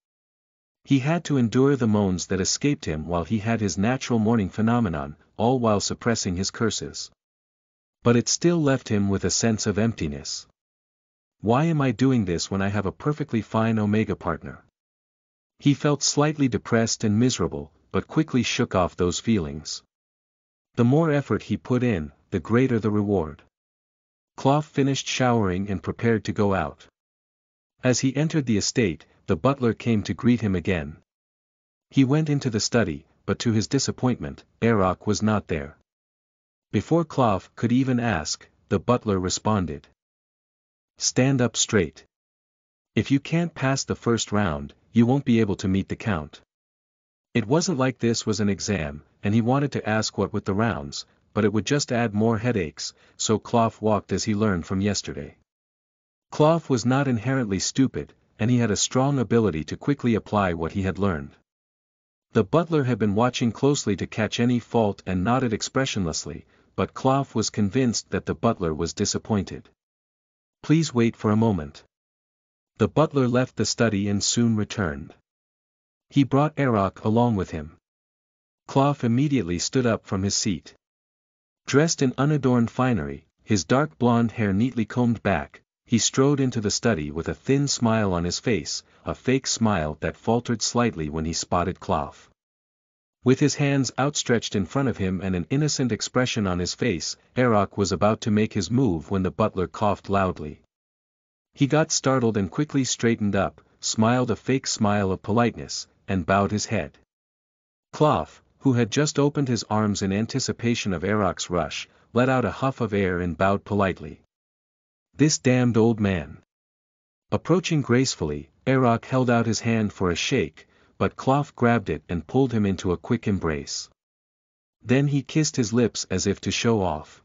He had to endure the moans that escaped him while he had his natural morning phenomenon, all while suppressing his curses. But it still left him with a sense of emptiness. Why am I doing this when I have a perfectly fine Omega partner? He felt slightly depressed and miserable, but quickly shook off those feelings. The more effort he put in, the greater the reward. Clough finished showering and prepared to go out. As he entered the estate, the butler came to greet him again. He went into the study, but to his disappointment, Erock was not there. Before Clough could even ask, the butler responded. "Stand up straight. If you can't pass the first round, you won't be able to meet the Count." It wasn't like this was an exam, and he wanted to ask what with the rounds, but it would just add more headaches, so Clough walked as he learned from yesterday. Clough was not inherently stupid, and he had a strong ability to quickly apply what he had learned. The butler had been watching closely to catch any fault and nodded expressionlessly, but Clough was convinced that the butler was disappointed. "Please wait for a moment." The butler left the study and soon returned. He brought Erok along with him. Clough immediately stood up from his seat. Dressed in unadorned finery, his dark blonde hair neatly combed back, he strode into the study with a thin smile on his face, a fake smile that faltered slightly when he spotted Clough. With his hands outstretched in front of him and an innocent expression on his face, Erok was about to make his move when the butler coughed loudly. He got startled and quickly straightened up, smiled a fake smile of politeness, and bowed his head. Clough, who had just opened his arms in anticipation of Erok's rush, let out a huff of air and bowed politely. "This damned old man." Approaching gracefully, Erok held out his hand for a shake, but Clough grabbed it and pulled him into a quick embrace. Then he kissed his lips as if to show off.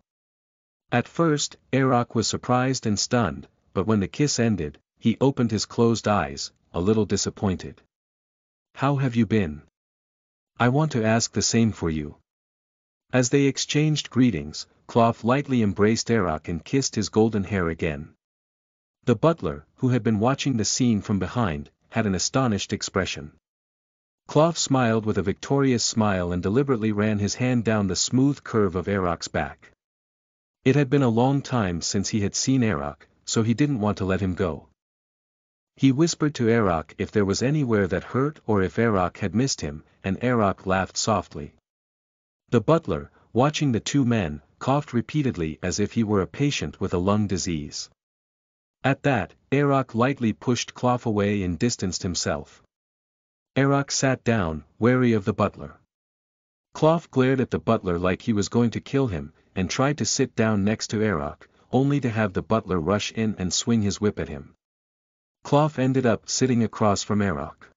At first, Erok was surprised and stunned, but when the kiss ended, he opened his closed eyes, a little disappointed. "How have you been? I want to ask the same for you." As they exchanged greetings, Clough lightly embraced Erok and kissed his golden hair again. The butler, who had been watching the scene from behind, had an astonished expression. Clough smiled with a victorious smile and deliberately ran his hand down the smooth curve of Erok's back. It had been a long time since he had seen Erok, so he didn't want to let him go. He whispered to Erok if there was anywhere that hurt or if Erok had missed him, and Erok laughed softly. The butler, watching the two men, coughed repeatedly as if he were a patient with a lung disease. At that, Erok lightly pushed Clough away and distanced himself. Erok sat down, wary of the butler. Clough glared at the butler like he was going to kill him, and tried to sit down next to Erok, only to have the butler rush in and swing his whip at him. Clough ended up sitting across from Erok.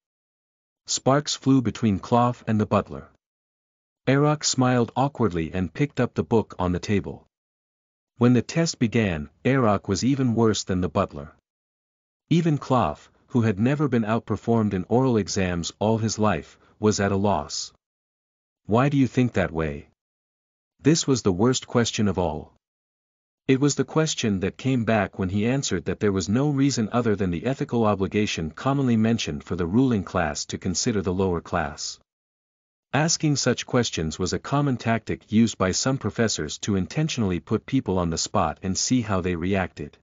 Sparks flew between Clough and the butler. Erok smiled awkwardly and picked up the book on the table. When the test began, Erok was even worse than the butler. Even Clough, who had never been outperformed in oral exams all his life, was at a loss. "Why do you think that way?" This was the worst question of all. It was the question that came back when he answered that there was no reason other than the ethical obligation commonly mentioned for the ruling class to consider the lower class. Asking such questions was a common tactic used by some professors to intentionally put people on the spot and see how they reacted.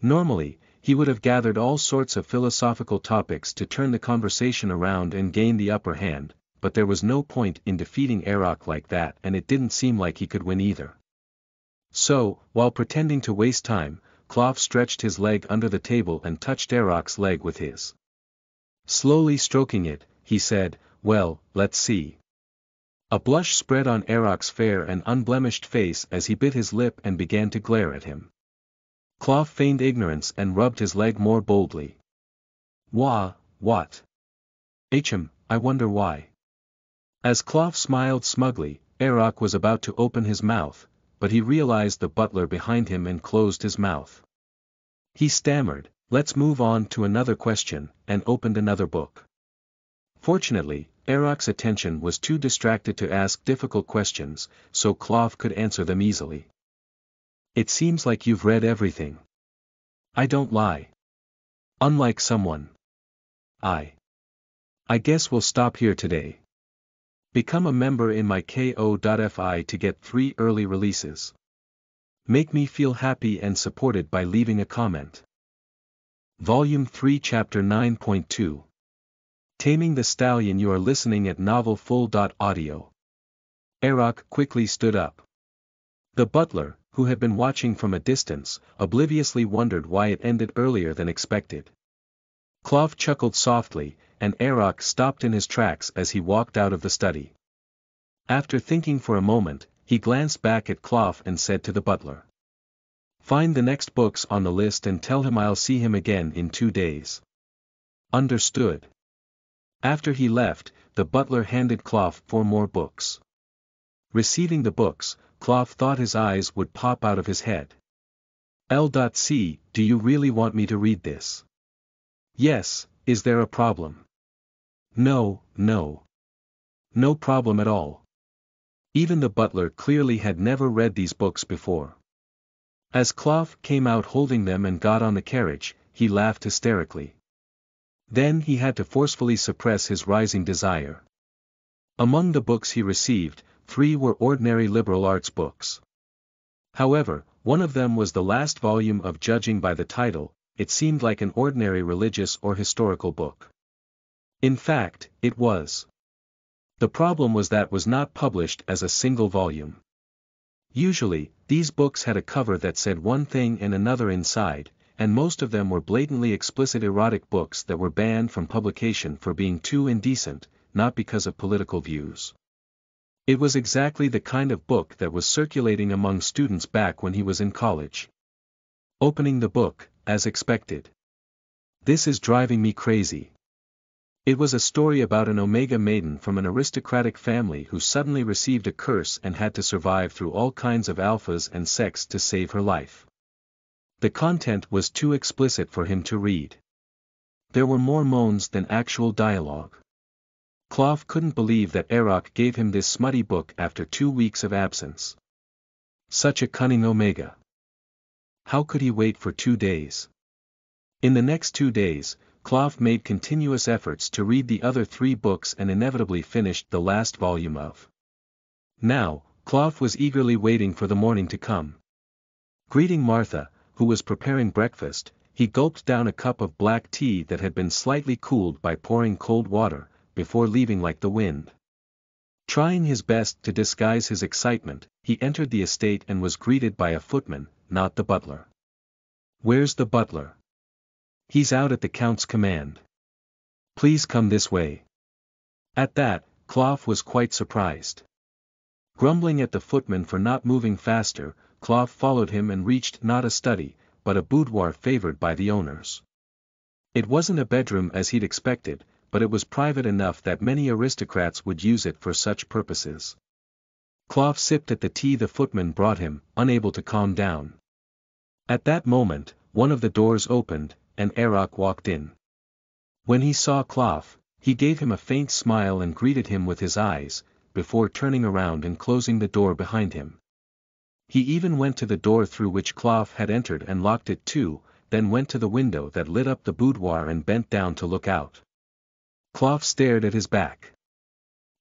Normally, he would have gathered all sorts of philosophical topics to turn the conversation around and gain the upper hand, but there was no point in defeating Erok like that, and it didn't seem like he could win either. So, while pretending to waste time, Clough stretched his leg under the table and touched Erok's leg with his. Slowly stroking it, he said, "Well, let's see." A blush spread on Erok's fair and unblemished face as he bit his lip and began to glare at him. Clough feigned ignorance and rubbed his leg more boldly. What? I wonder why." As Clough smiled smugly, Erok was about to open his mouth, but he realized the butler behind him and closed his mouth. He stammered, "Let's move on to another question," and opened another book. Fortunately, Erok's attention was too distracted to ask difficult questions, so Clough could answer them easily. "It seems like you've read everything." "I don't lie. Unlike someone. I guess we'll stop here today. Become a member in my ko.fi to get 3 early releases. Make me feel happy and supported by leaving a comment. Volume 3 Chapter 9.2. Taming the Stallion. You are listening at novelfull.audio. Erok quickly stood up. The butler, who had been watching from a distance, obliviously wondered why it ended earlier than expected. Clough chuckled softly, and Erok stopped in his tracks as he walked out of the study. After thinking for a moment, he glanced back at Clough and said to the butler, "Find the next books on the list and tell him I'll see him again in 2 days." "Understood." After he left, the butler handed Cloth 4 more books. Receiving the books, Cloth thought his eyes would pop out of his head. L.C. Do you really want me to read this? Yes, is there a problem? No, no. No problem at all. Even the butler clearly had never read these books before. As Cloth came out holding them and got on the carriage, he laughed hysterically. Then he had to forcefully suppress his rising desire. Among the books he received, 3 were ordinary liberal arts books. However, one of them was the last volume of Judging by the Title. It seemed like an ordinary religious or historical book. In fact, it was. The problem was that it was not published as a single volume. Usually, these books had a cover that said one thing and another inside, and most of them were blatantly explicit erotic books that were banned from publication for being too indecent, not because of political views. It was exactly the kind of book that was circulating among students back when he was in college. Opening the book, as expected. This is driving me crazy. It was a story about an Omega maiden from an aristocratic family who suddenly received a curse and had to survive through all kinds of alphas and sex to save her life. The content was too explicit for him to read. There were more moans than actual dialogue. Cloth couldn't believe that Erok gave him this smutty book after 2 weeks of absence. Such a cunning Omega. How could he wait for 2 days? In the next 2 days, Cloth made continuous efforts to read the other 3 books and inevitably finished the last volume of. Now, Cloth was eagerly waiting for the morning to come. Greeting Martha, who was preparing breakfast, he gulped down a cup of black tea that had been slightly cooled by pouring cold water, before leaving like the wind. Trying his best to disguise his excitement, he entered the estate and was greeted by a footman, not the butler. Where's the butler? He's out at the Count's command. Please come this way. At that, Cloth was quite surprised. Grumbling at the footman for not moving faster, Cloth followed him and reached not a study, but a boudoir favored by the owners. It wasn't a bedroom as he'd expected, but it was private enough that many aristocrats would use it for such purposes. Cloth sipped at the tea the footman brought him, unable to calm down. At that moment, one of the doors opened, and Erok walked in. When he saw Cloth, he gave him a faint smile and greeted him with his eyes, before turning around and closing the door behind him. He even went to the door through which Cloth had entered and locked it too, then went to the window that lit up the boudoir and bent down to look out. Cloth stared at his back.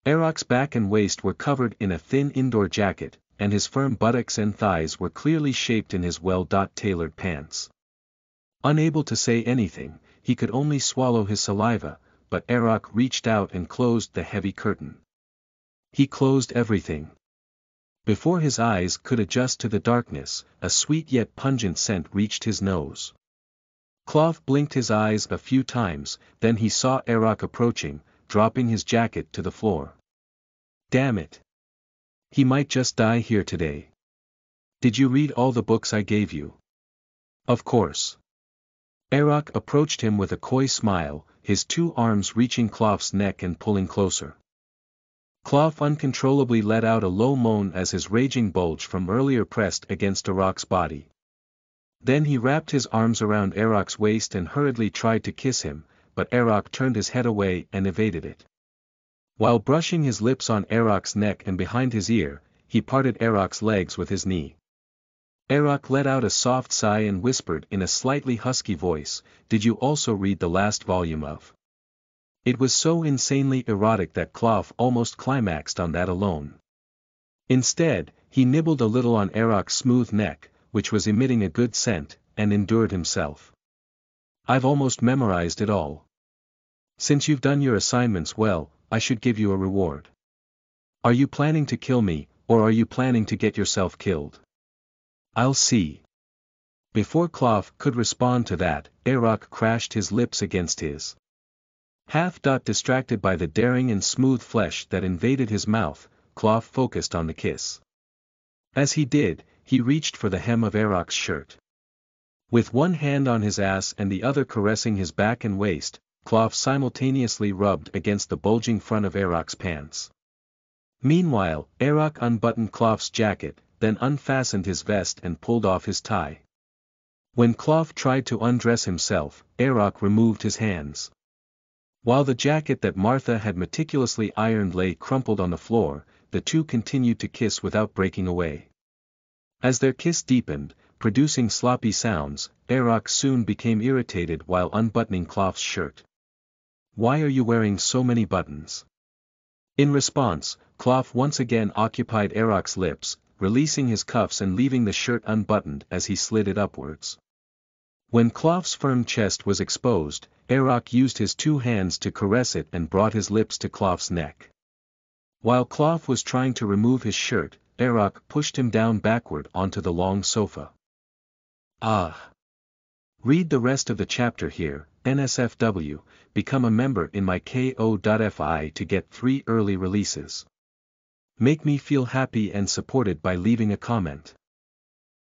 Erok's back and waist were covered in a thin indoor jacket, and his firm buttocks and thighs were clearly shaped in his well-tailored pants. Unable to say anything, he could only swallow his saliva, but Erok reached out and closed the heavy curtain. He closed everything. Before his eyes could adjust to the darkness, a sweet yet pungent scent reached his nose. Cloth blinked his eyes a few times, then he saw Erok approaching, dropping his jacket to the floor. Damn it! He might just die here today. Did you read all the books I gave you? Of course. Erok approached him with a coy smile, his 2 arms reaching Cloth's neck and pulling closer. Cloth uncontrollably let out a low moan as his raging bulge from earlier pressed against Erok's body. Then he wrapped his arms around Erok's waist and hurriedly tried to kiss him, but Erok turned his head away and evaded it. While brushing his lips on Erok's neck and behind his ear, he parted Erok's legs with his knee. Erok let out a soft sigh and whispered in a slightly husky voice, "Did you also read the last volume of?" It was so insanely erotic that Cloth almost climaxed on that alone. Instead, he nibbled a little on Erok's smooth neck, which was emitting a good scent, and endured himself. I've almost memorized it all. Since you've done your assignments well, I should give you a reward. Are you planning to kill me, or are you planning to get yourself killed? I'll see. Before Cloth could respond to that, Erok crashed his lips against his. Distracted by the daring and smooth flesh that invaded his mouth, Cloth focused on the kiss. As he did, he reached for the hem of Erok's shirt. With one hand on his ass and the other caressing his back and waist, Cloth simultaneously rubbed against the bulging front of Arok's pants. Meanwhile, Arok unbuttoned Cloth's jacket, then unfastened his vest and pulled off his tie. When Cloth tried to undress himself, Arok removed his hands. While the jacket that Martha had meticulously ironed lay crumpled on the floor, the two continued to kiss without breaking away. As their kiss deepened, producing sloppy sounds, Arok soon became irritated while unbuttoning Cloth's shirt. "Why are you wearing so many buttons?" In response, Cloth once again occupied Arok's lips, releasing his cuffs and leaving the shirt unbuttoned as he slid it upwards. When Cloth's firm chest was exposed, Arok used his two hands to caress it and brought his lips to Cloth's neck. While Cloth was trying to remove his shirt, Arok pushed him down backward onto the long sofa. Ah! Read the rest of the chapter here. NSFW, become a member in my ko.fi to get 3 early releases. Make me feel happy and supported by leaving a comment.